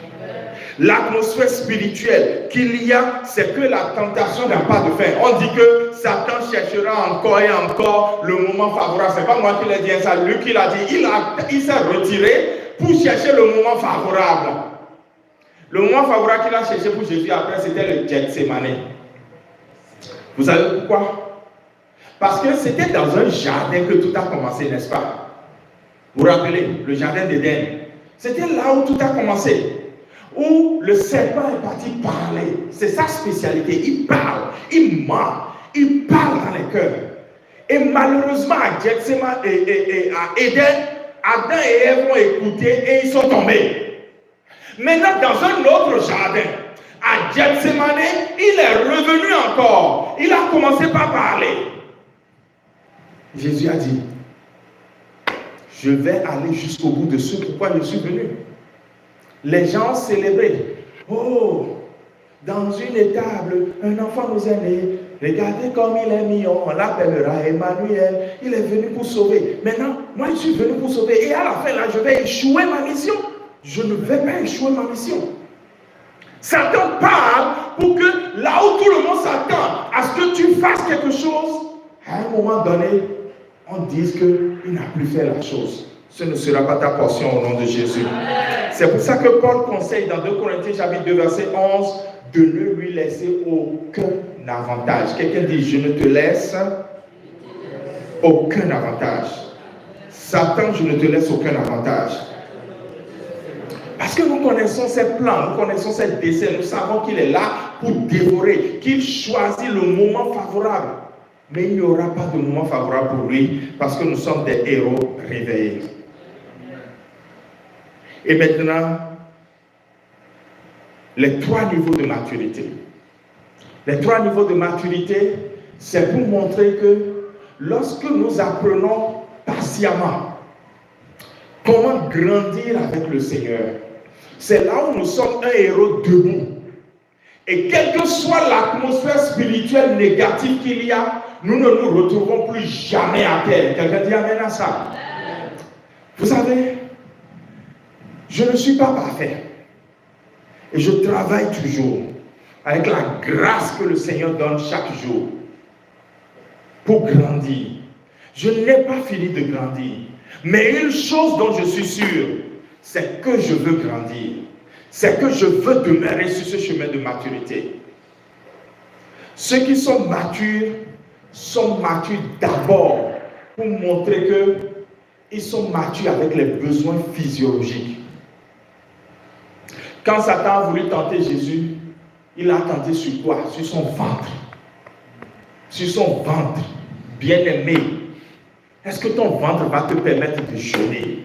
L'atmosphère spirituelle qu'il y a, c'est que la tentation n'a pas de fin. On dit que Satan cherchera encore et encore le moment favorable. Ce n'est pas moi qui l'ai dit, ça, lui qui l'a dit. Il s'est retiré pour chercher le moment favorable. Le moment favorable qu'il a cherché pour Jésus après, c'était le Gethsémane. Vous savez pourquoi? Parce que c'était dans un jardin que tout a commencé, n'est-ce pas? Vous vous rappelez, le jardin d'Éden. C'était là où tout a commencé. Où le serpent est parti parler. C'est sa spécialité. Il parle, il ment, il parle dans les cœurs. Et malheureusement, à Gethsémane et à Éden, Adam et Ève ont écouté et ils sont tombés. Maintenant, dans un autre jardin, à Gethsémane, il est revenu encore. Il a commencé par parler. Jésus a dit, je vais aller jusqu'au bout de ce pourquoi je suis venu. Les gens célébraient. Oh, dans une étable, un enfant nous est né. Regardez comme il est mignon. On l'appellera Emmanuel. Il est venu pour sauver. Maintenant, moi, je suis venu pour sauver. Et à la fin, là, je vais échouer ma mission. Je ne vais pas échouer ma mission. Satan parle pour que là où tout le monde s'attend à ce que tu fasses quelque chose, à un moment donné, on dise qu'il n'a plus fait la chose. Ce ne sera pas ta portion au nom de Jésus. C'est pour ça que Paul conseille dans 2 Corinthiens chapitre 2 verset 11 de ne lui laisser aucun avantage. Quelqu'un dit, je ne te laisse aucun avantage. Satan, je ne te laisse aucun avantage. Parce que nous connaissons ses plans, nous connaissons ses desseins, nous savons qu'il est là pour dévorer, qu'il choisit le moment favorable. Mais il n'y aura pas de moment favorable pour lui parce que nous sommes des héros réveillés. Et maintenant, les 3 niveaux de maturité. Les 3 niveaux de maturité, c'est pour montrer que lorsque nous apprenons patiemment comment grandir avec le Seigneur, c'est là où nous sommes un héros debout. Et quelle que soit l'atmosphère spirituelle négative qu'il y a, nous ne nous retrouvons plus jamais à terre. Quelqu'un dit amen à ça. Vous savez, je ne suis pas parfait. Et je travaille toujours avec la grâce que le Seigneur donne chaque jour pour grandir. Je n'ai pas fini de grandir. Mais une chose dont je suis sûr, c'est que je veux grandir. C'est que je veux demeurer sur ce chemin de maturité. Ceux qui sont matures d'abord pour montrer qu'ils sont matures avec les besoins physiologiques. Quand Satan a voulu tenter Jésus, il a tenté sur quoi? Sur son ventre. Sur son ventre. Bien-aimé, est-ce que ton ventre va te permettre de jeûner?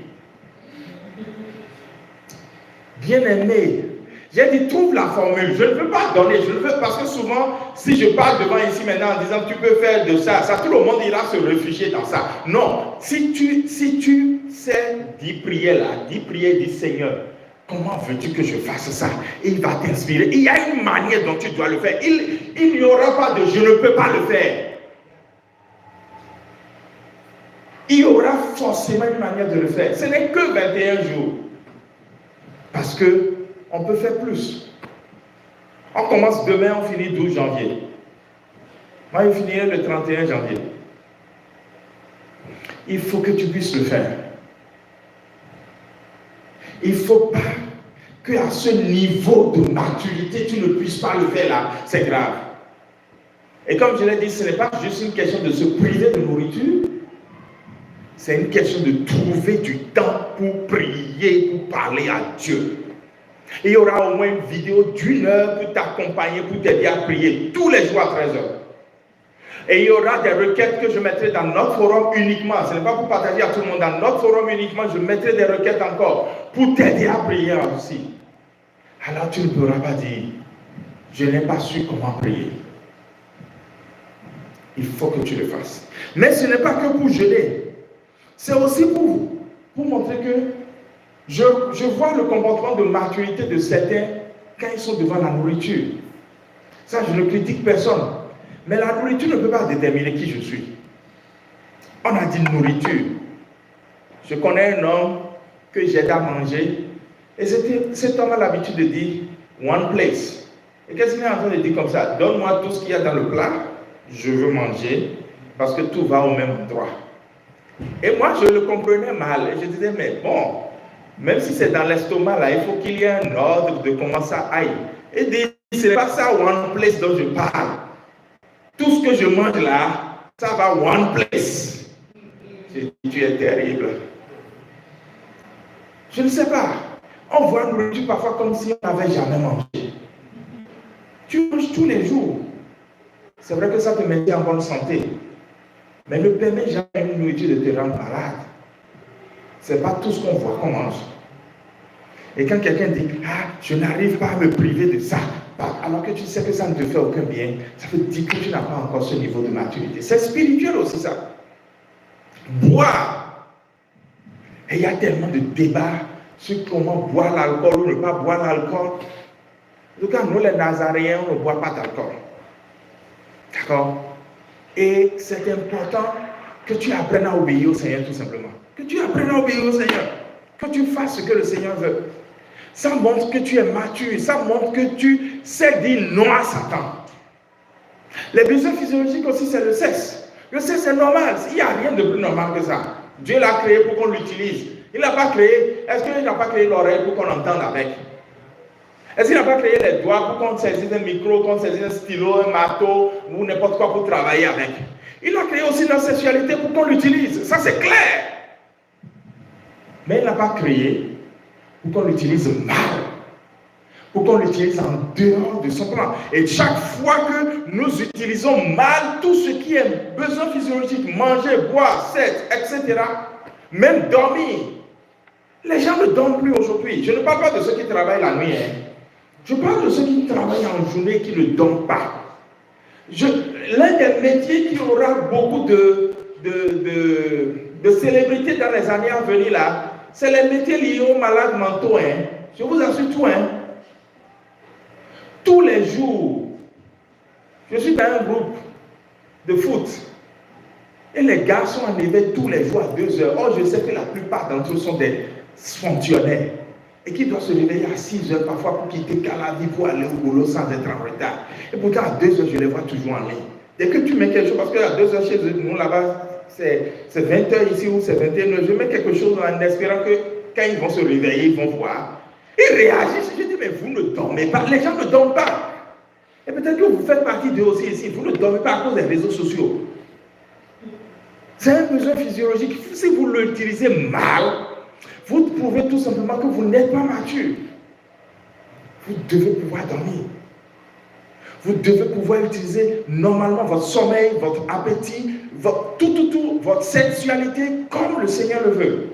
Bien-aimé, j'ai dit trouve la formule. Je ne veux pas donner, je ne veux parce que souvent, si je parle devant ici maintenant en disant tu peux faire de ça, tout le monde ira se réfugier dans ça. Non, si tu sais 10 prières là, 10 prières, dis Seigneur, comment veux-tu que je fasse ça? Et il va t'inspirer. Il y a une manière dont tu dois le faire. Il n'y aura pas de je ne peux pas le faire. Il y aura forcément une manière de le faire. Ce n'est que 21 jours. Parce qu'on peut faire plus. On commence demain, on finit 12 janvier. Moi, je finirai le 31 janvier. Il faut que tu puisses le faire. Il ne faut pas qu'à ce niveau de maturité, tu ne puisses pas le faire là. C'est grave. Et comme je l'ai dit, ce n'est pas juste une question de se priver de nourriture. C'est une question de trouver du temps pour prier, pour parler à Dieu. Et il y aura au moins une vidéo d'1 heure pour t'accompagner, pour t'aider à prier tous les jours à 13 heures. Et il y aura des requêtes que je mettrai dans notre forum uniquement. Ce n'est pas pour partager à tout le monde. Dans notre forum uniquement, je mettrai des requêtes encore pour t'aider à prier aussi. Alors tu ne pourras pas dire, je n'ai pas su comment prier. Il faut que tu le fasses. Mais ce n'est pas que pour jeûner. C'est aussi pour montrer que je vois le comportement de maturité de certains quand ils sont devant la nourriture. Ça, je ne critique personne. Mais la nourriture ne peut pas déterminer qui je suis. On a dit nourriture. Je connais un homme que j'aide à manger. Et cet homme a l'habitude de dire, one place. Et qu'est-ce qu'il est en train de dire comme ça? Donne-moi tout ce qu'il y a dans le plat, je veux manger, parce que tout va au même endroit. Et moi, je le comprenais mal. Et je disais, mais bon, même si c'est dans l'estomac, là, il faut qu'il y ait un ordre de comment ça aille. Et dit, ce n'est pas ça one place dont je parle. Tout ce que je mange là, ça va one place. J'ai dit, tu es terrible. Je ne sais pas. On voit une nourriture parfois comme si on n'avait jamais mangé. Tu manges tous les jours. C'est vrai que ça te met en bonne santé. Mais ne permet jamais une nourriture de te rendre malade. Ce n'est pas tout ce qu'on voit qu'on mange. Et quand quelqu'un dit, ah, je n'arrive pas à me priver de ça, alors que tu sais que ça ne te fait aucun bien, ça veut dire que tu n'as pas encore ce niveau de maturité. C'est spirituel aussi ça. Boire. Et il y a tellement de débats sur comment boire l'alcool ou ne pas boire l'alcool. En tout cas, nous les Nazaréens, on ne boit pas d'alcool. D'accord? Et c'est important que tu apprennes à obéir au Seigneur tout simplement. Que tu apprennes à obéir au Seigneur. Que tu fasses ce que le Seigneur veut. Ça montre que tu es mature. Ça montre que tu sais dire non à Satan. Les besoins physiologiques aussi, c'est le sexe. Le sexe, c'est normal. Il n'y a rien de plus normal que ça. Dieu l'a créé pour qu'on l'utilise. Il n'a pas créé. Est-ce qu'il n'a pas créé l'oreille pour qu'on entende avec? Est-ce qu'il n'a pas créé les doigts pour qu'on saisisse un micro, qu'on saisisse un stylo, un marteau ou n'importe quoi pour travailler avec? Il a créé aussi la sexualité pour qu'on l'utilise. Ça, c'est clair. Mais il n'a pas créé pour qu'on l'utilise mal. Pour qu'on l'utilise en dehors de son plan. Et chaque fois que nous utilisons mal tout ce qui est besoin physiologique, manger, boire, sexe, etc., même dormir, les gens ne dorment plus aujourd'hui. Je ne parle pas de ceux qui travaillent la nuit. Je parle de ceux qui travaillent en journée et qui ne dorment pas. L'un des métiers qui aura beaucoup de célébrités dans les années à venir là, c'est les métiers liés aux malades mentaux. Je vous assure tout. Tous les jours, je suis dans un groupe de foot. Et les gars sont en éveil tous les jours à 2 heures. Or, je sais que la plupart d'entre eux sont des fonctionnaires. Et qui doivent se réveiller à 6 heures parfois pour quitter Calavi pour aller au boulot sans être en retard. Et pourtant, à 2 heures, je les vois toujours en ligne. Dès que tu mets quelque chose, parce qu'à 2 heures chez nous là-bas, c'est 20 heures ici ou c'est 21 heures, je mets quelque chose en espérant que quand ils vont se réveiller, ils vont voir. Ils réagissent. Je dis, mais vous ne dormez pas. Les gens ne dorment pas. Et peut-être que vous faites partie d'eux aussi ici. Vous ne dormez pas à cause des réseaux sociaux. C'est un besoin physiologique. Si vous l'utilisez mal, vous prouvez tout simplement que vous n'êtes pas mature. Vous devez pouvoir dormir. Vous devez pouvoir utiliser normalement votre sommeil, votre appétit, votre sexualité comme le Seigneur le veut.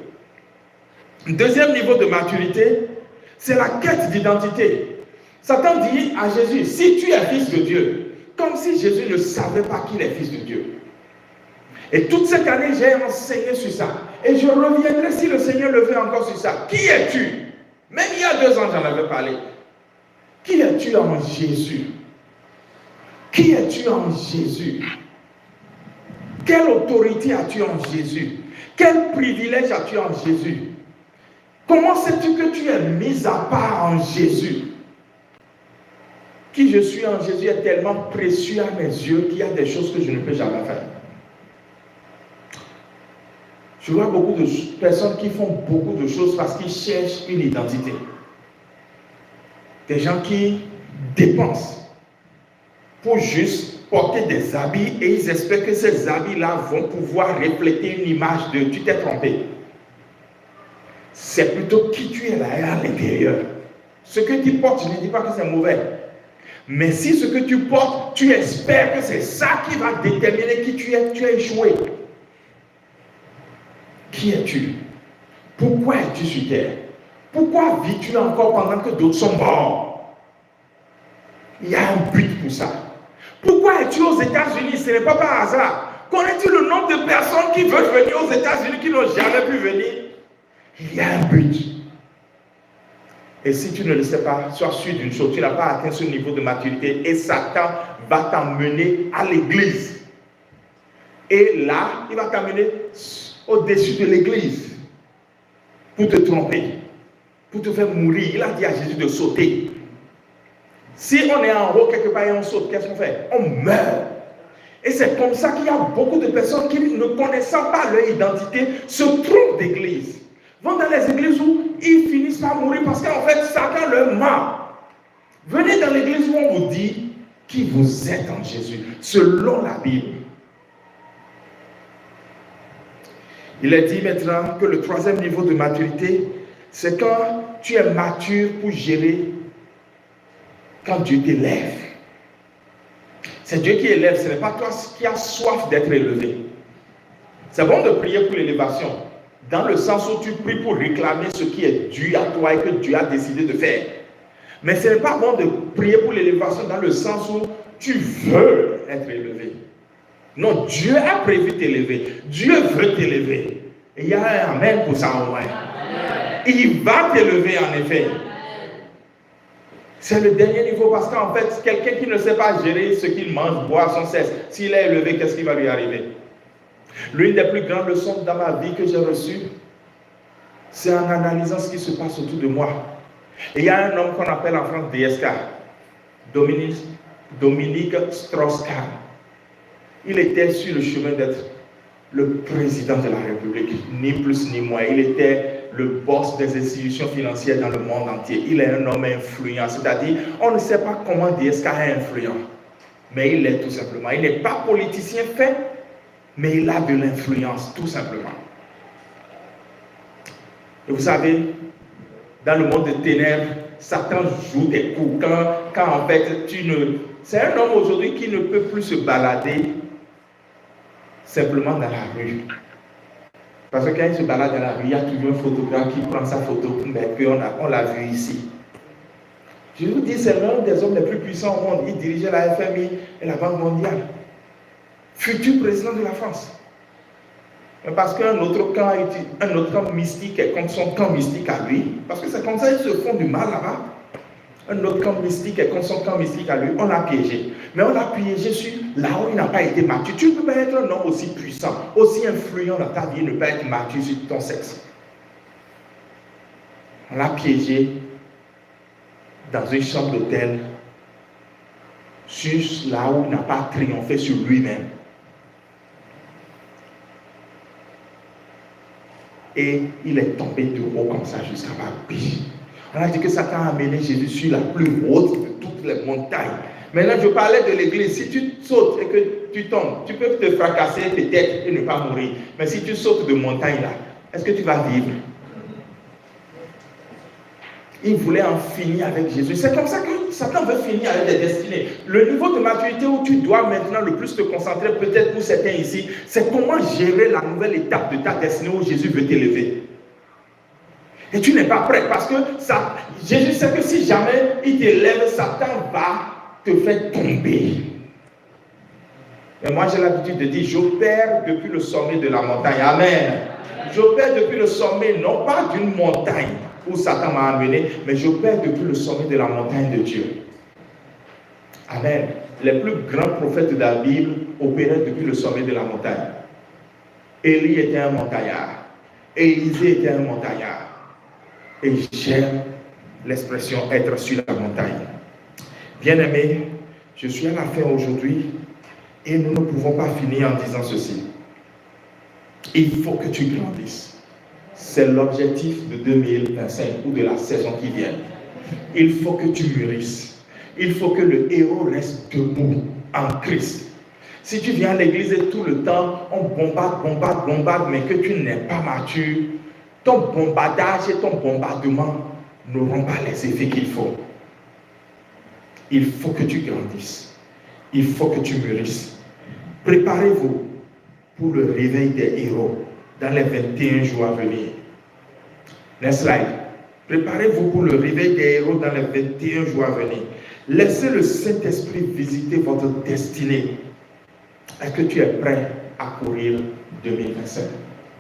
Deuxième niveau de maturité, c'est la quête d'identité. Satan dit à Jésus, si tu es fils de Dieu, comme si Jésus ne savait pas qu'il est fils de Dieu. Et toute cette année, j'ai enseigné sur ça. Et je reviendrai si le Seigneur le veut encore sur ça. Qui es-tu? Même il y a 2 ans, j'en avais parlé. Qui es-tu en Jésus? Qui es-tu en Jésus? Quelle autorité as-tu en Jésus? Quel privilège as-tu en Jésus? Comment sais-tu que tu es mis à part en Jésus? Qui je suis en Jésus est tellement précieux à mes yeux qu'il y a des choses que je ne peux jamais faire. Je vois beaucoup de personnes qui font beaucoup de choses parce qu'ils cherchent une identité. Des gens qui dépensent pour juste porter des habits et ils espèrent que ces habits-là vont pouvoir refléter une image de tu t'es trompé. C'est plutôt qui tu es là à l'intérieur. Ce que tu portes, je ne dis pas que c'est mauvais. Mais si ce que tu portes, tu espères que c'est ça qui va déterminer qui tu es, tu as échoué. Qui es-tu? Pourquoi es-tu sur terre? Pourquoi vis-tu encore pendant que d'autres sont morts? Il y a un but pour ça. Pourquoi es-tu aux États-Unis? Ce n'est pas par hasard. Connais-tu le nombre de personnes qui veulent venir aux États-Unis qui n'ont jamais pu venir? Il y a un but. Et si tu ne le sais pas, sois sûr d'une chose, tu n'as pas atteint ce niveau de maturité et Satan va t'emmener à l'église. Et là, il va t'amener au-dessus de l'église pour te tromper, pour te faire mourir. Il a dit à Jésus de sauter. Si on est en haut quelque part et on saute, qu'est-ce qu'on fait? On meurt. Et c'est comme ça qu'il y a beaucoup de personnes qui, ne connaissant pas leur identité, se trompent d'église. Vont dans les églises où ils finissent par mourir parce qu'en fait, Satan leur ment. Venez dans l'église où on vous dit qui vous êtes en Jésus, selon la Bible. Il est dit maintenant que le troisième niveau de maturité, c'est quand tu es mature pour gérer quand Dieu t'élève. C'est Dieu qui élève, ce n'est pas toi qui as soif d'être élevé. C'est bon de prier pour l'élévation, dans le sens où tu pries pour réclamer ce qui est dû à toi et que Dieu a décidé de faire. Mais ce n'est pas bon de prier pour l'élévation dans le sens où tu veux être élevé. Non, Dieu a prévu t'élever. Dieu veut t'élever. Et il y a un amen pour ça au moins. Il va t'élever en effet. C'est le dernier niveau parce qu'en fait, quelqu'un qui ne sait pas gérer ce qu'il mange, boit sans cesse, s'il est élevé, qu'est-ce qui va lui arriver? L'une des plus grandes leçons dans ma vie que j'ai reçues, c'est en analysant ce qui se passe autour de moi. Et il y a un homme qu'on appelle en France DSK, Dominique Strauss-Kahn. Il était sur le chemin d'être le président de la République, ni plus ni moins. Il était le boss des institutions financières dans le monde entier. Il est un homme influent, c'est-à-dire, on ne sait pas comment DSK est influent, mais il est tout simplement. Il n'est pas politicien fait, mais il a de l'influence, tout simplement. Et vous savez, dans le monde des ténèbres, Satan joue des coups. Quand en fait, c'est un homme aujourd'hui qui ne peut plus se balader simplement dans la rue. Parce que quand il se balade dans la rue, il y a toujours un photographe qui prend sa photo, puis on l'a vu ici. Je vous dis, c'est l'un des hommes les plus puissants au monde. Il dirigeait la FMI et la Banque mondiale. Futur président de la France. Mais parce qu'un autre camp mystique est contre son camp mystique à lui, parce que c'est comme ça qu'ils se font du mal là-bas. Un autre camp mystique est contre son camp mystique à lui, on l'a piégé. Mais on l'a piégé sur là où il n'a pas été mature. Tu ne peux pas être un homme aussi puissant, aussi influent dans ta vie et ne pas être mature sur ton sexe. On l'a piégé dans une chambre d'hôtel, sur là où il n'a pas triomphé sur lui-même. Et il est tombé de haut comme ça jusqu'à Barbie. On a dit que Satan a amené Jésus sur la plus haute de toutes les montagnes. Maintenant, je parlais de l'église. Si tu sautes et que tu tombes, tu peux te fracasser peut-être et ne pas mourir. Mais si tu sautes de montagne là, est-ce que tu vas vivre? Il voulait en finir avec Jésus. C'est comme ça que Satan veut finir avec des destinées. Le niveau de maturité où tu dois maintenant le plus te concentrer, peut-être pour certains ici, c'est comment gérer la nouvelle étape de ta destinée où Jésus veut t'élever. Et tu n'es pas prêt parce que Jésus sait que si jamais il t'élève, Satan va te faire tomber. Et moi j'ai l'habitude de dire, j'opère depuis le sommet de la montagne. Amen. J'opère depuis le sommet, non pas d'une montagne où Satan m'a amené, mais j'opère depuis le sommet de la montagne de Dieu. Amen. Les plus grands prophètes de la Bible opéraient depuis le sommet de la montagne. Élie était un montagnard. Élisée était un montagnard. Et j'aime l'expression être sur la montagne. Bien-aimés, je suis à la fin aujourd'hui et nous ne pouvons pas finir en disant ceci. Il faut que tu grandisses. C'est l'objectif de 2025 ou de la saison qui vient. Il faut que tu mûrisses. Il faut que le héros reste debout en Christ. Si tu viens à l'église et tout le temps, on bombarde, mais que tu n'es pas mature, ton bombardage et ton bombardement n'auront pas les effets qu'il faut. Il faut que tu grandisses. Il faut que tu mûrisses. Préparez-vous pour le réveil des héros dans les 21 jours à venir. Next slide. Préparez-vous pour le réveil des héros dans les 21 jours à venir. Laissez le Saint-Esprit visiter votre destinée. Est-ce que tu es prêt à courir 2025?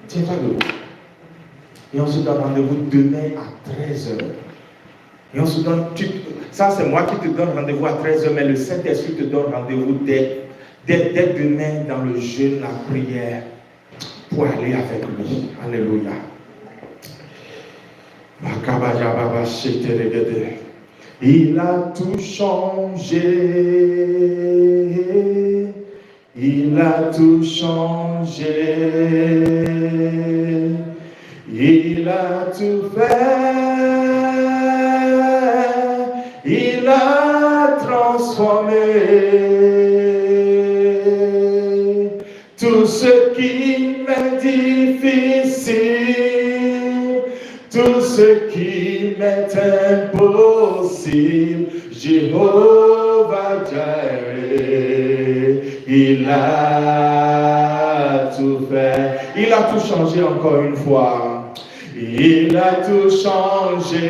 Tiens-toi debout. Et on se donne rendez-vous demain à 13h. Et on se donne, ça c'est moi qui te donne rendez-vous à 13h, mais le Saint-Esprit te donne rendez-vous dès demain dans le jeûne, la prière, pour aller avec lui. Alléluia. Il a tout changé. Il a tout changé. Il a tout fait. Il a transformé tout ce qui m'est difficile, tout ce qui m'est impossible. Jéhovah Jireh, il a tout fait. Il a tout changé encore une fois. Il a tout changé.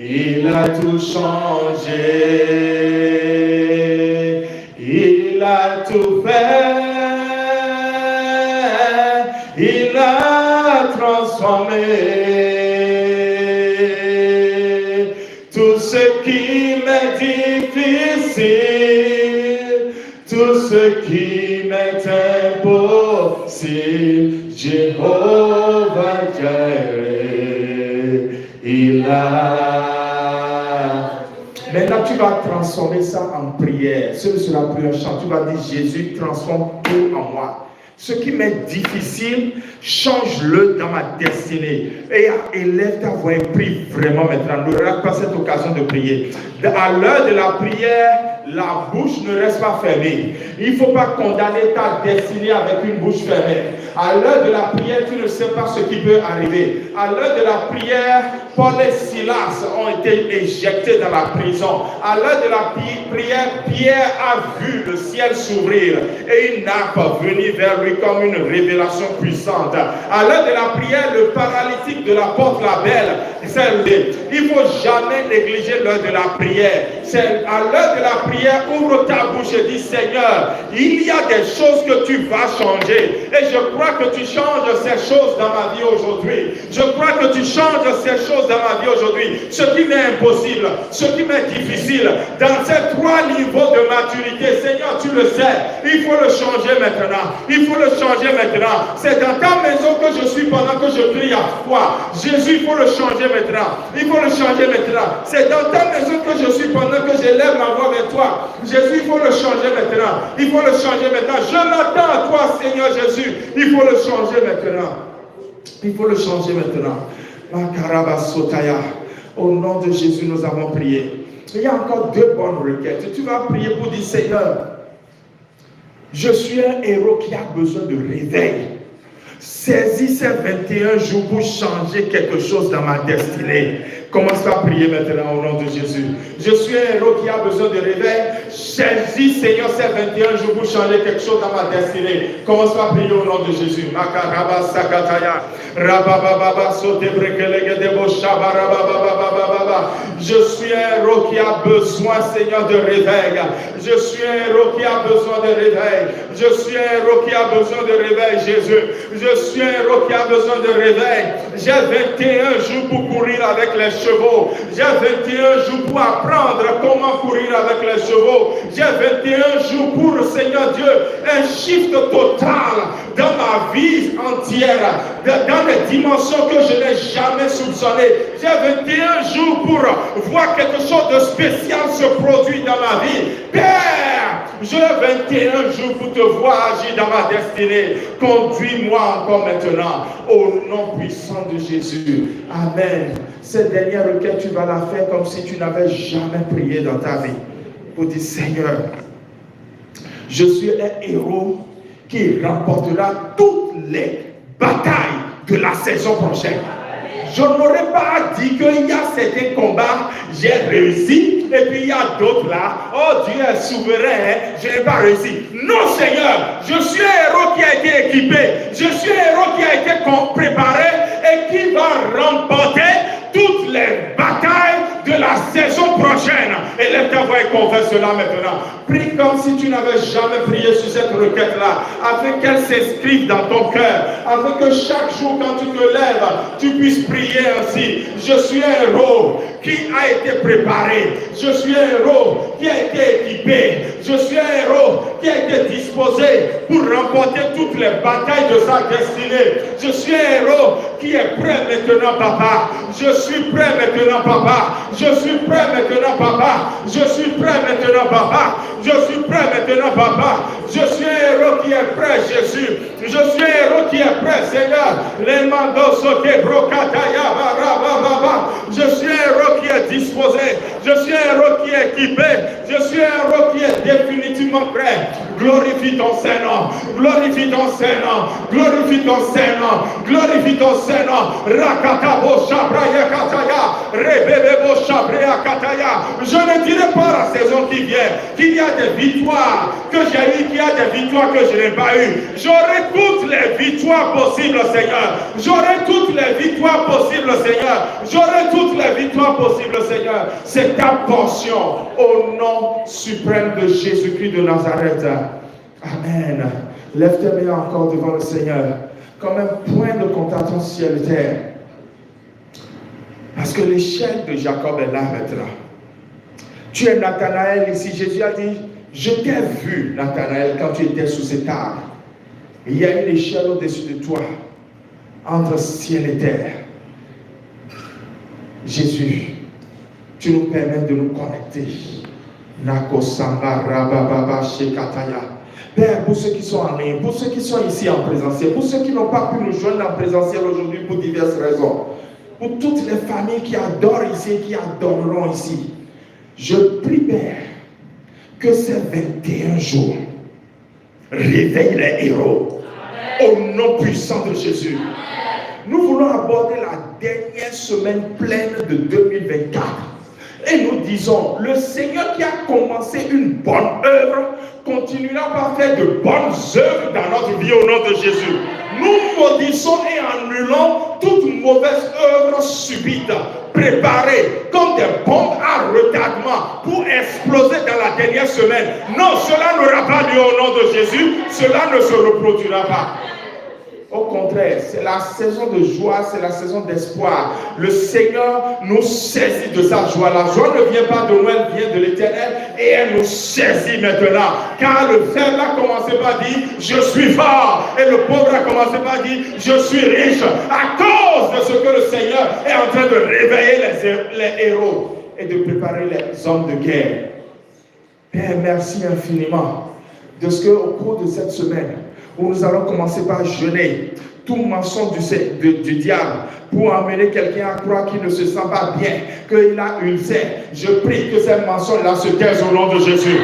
Il a tout changé. Il a tout fait. Il a transformé tout ce qui m'est difficile, tout ce qui m'est impossible. Jéhovah Jireh, il a. Maintenant, tu vas transformer ça en prière. Ce sera plus un chant. Tu vas dire, Jésus, transforme tout en moi. Ce qui m'est difficile, change-le dans ma destinée. Et élève ta voix et prie vraiment maintenant. Ne rate pas cette occasion de prier. À l'heure de la prière, la bouche ne reste pas fermée. Il ne faut pas condamner ta destinée avec une bouche fermée. À l'heure de la prière, tu ne sais pas ce qui peut arriver. À l'heure de la prière, Paul et Silas ont été éjectés dans la prison. À l'heure de la prière, Pierre a vu le ciel s'ouvrir et une nappe venir vers lui comme une révélation puissante. À l'heure de la prière, le paralytique de la porte la belle s'est levé. Il ne faut jamais négliger l'heure de la prière. C'est à l'heure de la prière, ouvre ta bouche et dis, Seigneur, il y a des choses que tu vas changer. Et je crois que tu changes ces choses dans ma vie aujourd'hui. Je crois que tu changes ces choses dans ma vie aujourd'hui. Ce qui m'est impossible, ce qui m'est difficile, dans ces 3 niveaux de maturité, Seigneur, tu le sais, il faut le changer maintenant. Il faut le changer maintenant. C'est dans ta maison que je suis pendant que je prie à foi. Jésus, il faut le changer maintenant. Il faut le changer maintenant. C'est dans ta maison que je suis pendant que j'élève ma voix vers toi. Jésus, il faut le changer maintenant. Il faut le changer maintenant. Je m'attends à toi, Seigneur Jésus. Il faut le changer maintenant. Il faut le changer maintenant. Au nom de Jésus, nous avons prié. Il y a encore 2 bonnes requêtes. Tu vas prier pour dire, Seigneur, je suis un héros qui a besoin de réveil. Saisis ces 21 jours pour changer quelque chose dans ma destinée. Commence à prier maintenant au nom de Jésus. Je suis un héros qui a besoin de réveil. Saisis, Seigneur, ces 21 jours pour changer quelque chose dans ma destinée. Commence à prier au nom de Jésus. Makaraba sakataya. Rabababa sotebrekelegedebo shabarabababababa. Je suis un héros qui a besoin, Seigneur, de réveil. Je suis un héros qui a besoin de réveil. Je suis un héros qui a besoin de réveil, Jésus. Je suis un héros qui a besoin de réveil. J'ai 21 jours pour courir avec les chevaux. J'ai 21 jours pour apprendre comment courir avec les chevaux. J'ai 21 jours pour, Seigneur Dieu, un shift total dans ma vie entière, dans les dimensions que je n'ai jamais soupçonnées. J'ai 21 jours pour voir quelque chose de spécial se produire dans ma vie. Père, j'ai 21 jours pour te voir agir dans ma destinée. Conduis-moi encore maintenant, au nom puissant de Jésus. Amen. Cette dernière requête, tu vas la faire comme si tu n'avais jamais prié dans ta vie. Pour dire, Seigneur, je suis un héros qui remportera toutes les batailles de la saison prochaine. Je n'aurais pas dit qu'il y a certains combats, j'ai réussi, et puis il y a d'autres là, oh Dieu est souverain, je n'ai pas réussi. Non Seigneur, je suis un héros qui a été équipé, je suis un héros qui a été préparé et qui va remporter toutes les batailles de la saison prochaine. Élève ta voix et confesse cela maintenant. Prie comme si tu n'avais jamais prié sur cette requête-là, afin qu'elle s'inscrive dans ton cœur, afin que chaque jour quand tu te lèves, tu puisses prier ainsi. Je suis un héros qui a été préparé. Je suis un héros qui a été équipé. Je suis un héros qui a été disposé pour remporter toutes les batailles de sa destinée. Je suis un héros qui est prêt maintenant, papa. Je suis prêt maintenant, papa. Je suis prêt maintenant, papa. Je suis prêt maintenant, papa. Je suis prêt maintenant, papa. Je suis un héros qui est prêt, Jésus. Je suis un héros qui est prêt, Seigneur. Les mandos soke brokataya barababa. Je suis un héros qui est disposé. Je suis un héros qui est équipé. Je suis un héros qui est définitivement prêt. Glorifie ton Saint-Nom. Glorifie ton Saint-Nom. Glorifie ton Saint-Nom. Glorifie ton Saint-Nom. Rakatabo shabraya kataya. Rebebebo shabraya kataya. Je ne dirai pas la saison qui vient qu'il y a des victoires que j'ai eues, qu'il y a des victoires que je n'ai pas eues. J'aurai toutes les victoires possibles, Seigneur. J'aurai toutes les victoires possibles, Seigneur. J'aurai toutes les victoires possibles, Seigneur. C'est ta portion au nom suprême de Jésus-Christ de Nazareth. Amen. Lève tes mains encore devant le Seigneur comme un point de contact entre ciel et terre. Parce que l'échelle de Jacob est là maintenant. Tu es Nathanaël ici. Jésus a dit, je t'ai vu, Nathanaël, quand tu étais sous cet arbre. Il y a une échelle au-dessus de toi, entre ciel et terre. Jésus, tu nous permets de nous connecter. Père, pour ceux qui sont en ligne, pour ceux qui sont ici en présentiel, pour ceux qui n'ont pas pu nous joindre en présentiel aujourd'hui pour diverses raisons, pour toutes les familles qui adorent ici et qui adoreront ici, je prie, Père, que ces 21 jours réveillent les héros. Amen. Au nom puissant de Jésus. Amen. Nous voulons aborder la dernière semaine pleine de 2024. Et nous disons, le Seigneur qui a commencé une bonne œuvre continuera par faire de bonnes œuvres dans notre vie au nom de Jésus. Nous maudissons et annulons toute mauvaise œuvre subite, préparée comme des bombes à retardement pour exploser dans la dernière semaine. Non, cela n'aura pas lieu au nom de Jésus, cela ne se reproduira pas. Au contraire, c'est la saison de joie, c'est la saison d'espoir. Le Seigneur nous saisit de sa joie. La joie ne vient pas de nous, elle vient de l'Éternel et elle nous saisit maintenant. Car le faible a commencé par dire, je suis fort. Et le pauvre a commencé par dire, je suis riche. À cause de ce que le Seigneur est en train de réveiller les héros et de préparer les hommes de guerre. Père, merci infiniment de ce qu'au cours de cette semaine, où nous allons commencer par jeûner tout mensonge du diable pour amener quelqu'un à croire qu'il ne se sent pas bien, qu'il a ulcère. Je prie que ces mensonges-là se taisent au nom de Jésus.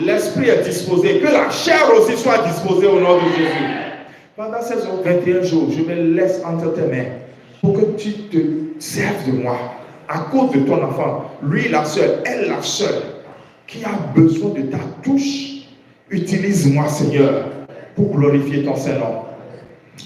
L'esprit est disposé, que la chair aussi soit disposée au nom de Jésus. Pendant ces 21 jours, je me laisse entre tes mains pour que tu te serves de moi à cause de ton enfant. Lui la seule, elle la seule, qui a besoin de ta touche. Utilise-moi, Seigneur, pour glorifier ton Saint-Nom.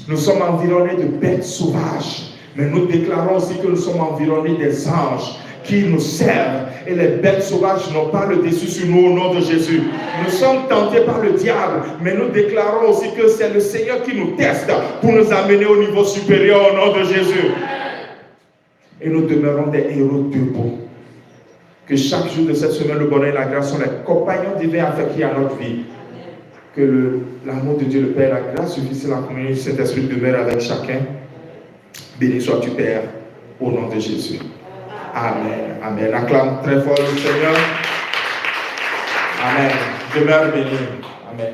Nous sommes environnés de bêtes sauvages, mais nous déclarons aussi que nous sommes environnés des anges qui nous servent. Et les bêtes sauvages n'ont pas le dessus sur nous au nom de Jésus. Nous sommes tentés par le diable, mais nous déclarons aussi que c'est le Seigneur qui nous teste pour nous amener au niveau supérieur au nom de Jésus. Et nous demeurons des héros debout. Que chaque jour de cette semaine, le bonheur et la grâce sont les compagnons divins affectés à notre vie. Que l'amour de Dieu le Père, la grâce suffisante, la communion du Saint-Esprit demeure avec chacun. Béni sois-tu, Père, au nom de Jésus. Amen. Amen. Acclame très fort le Seigneur. Amen. Demeure béni. Amen.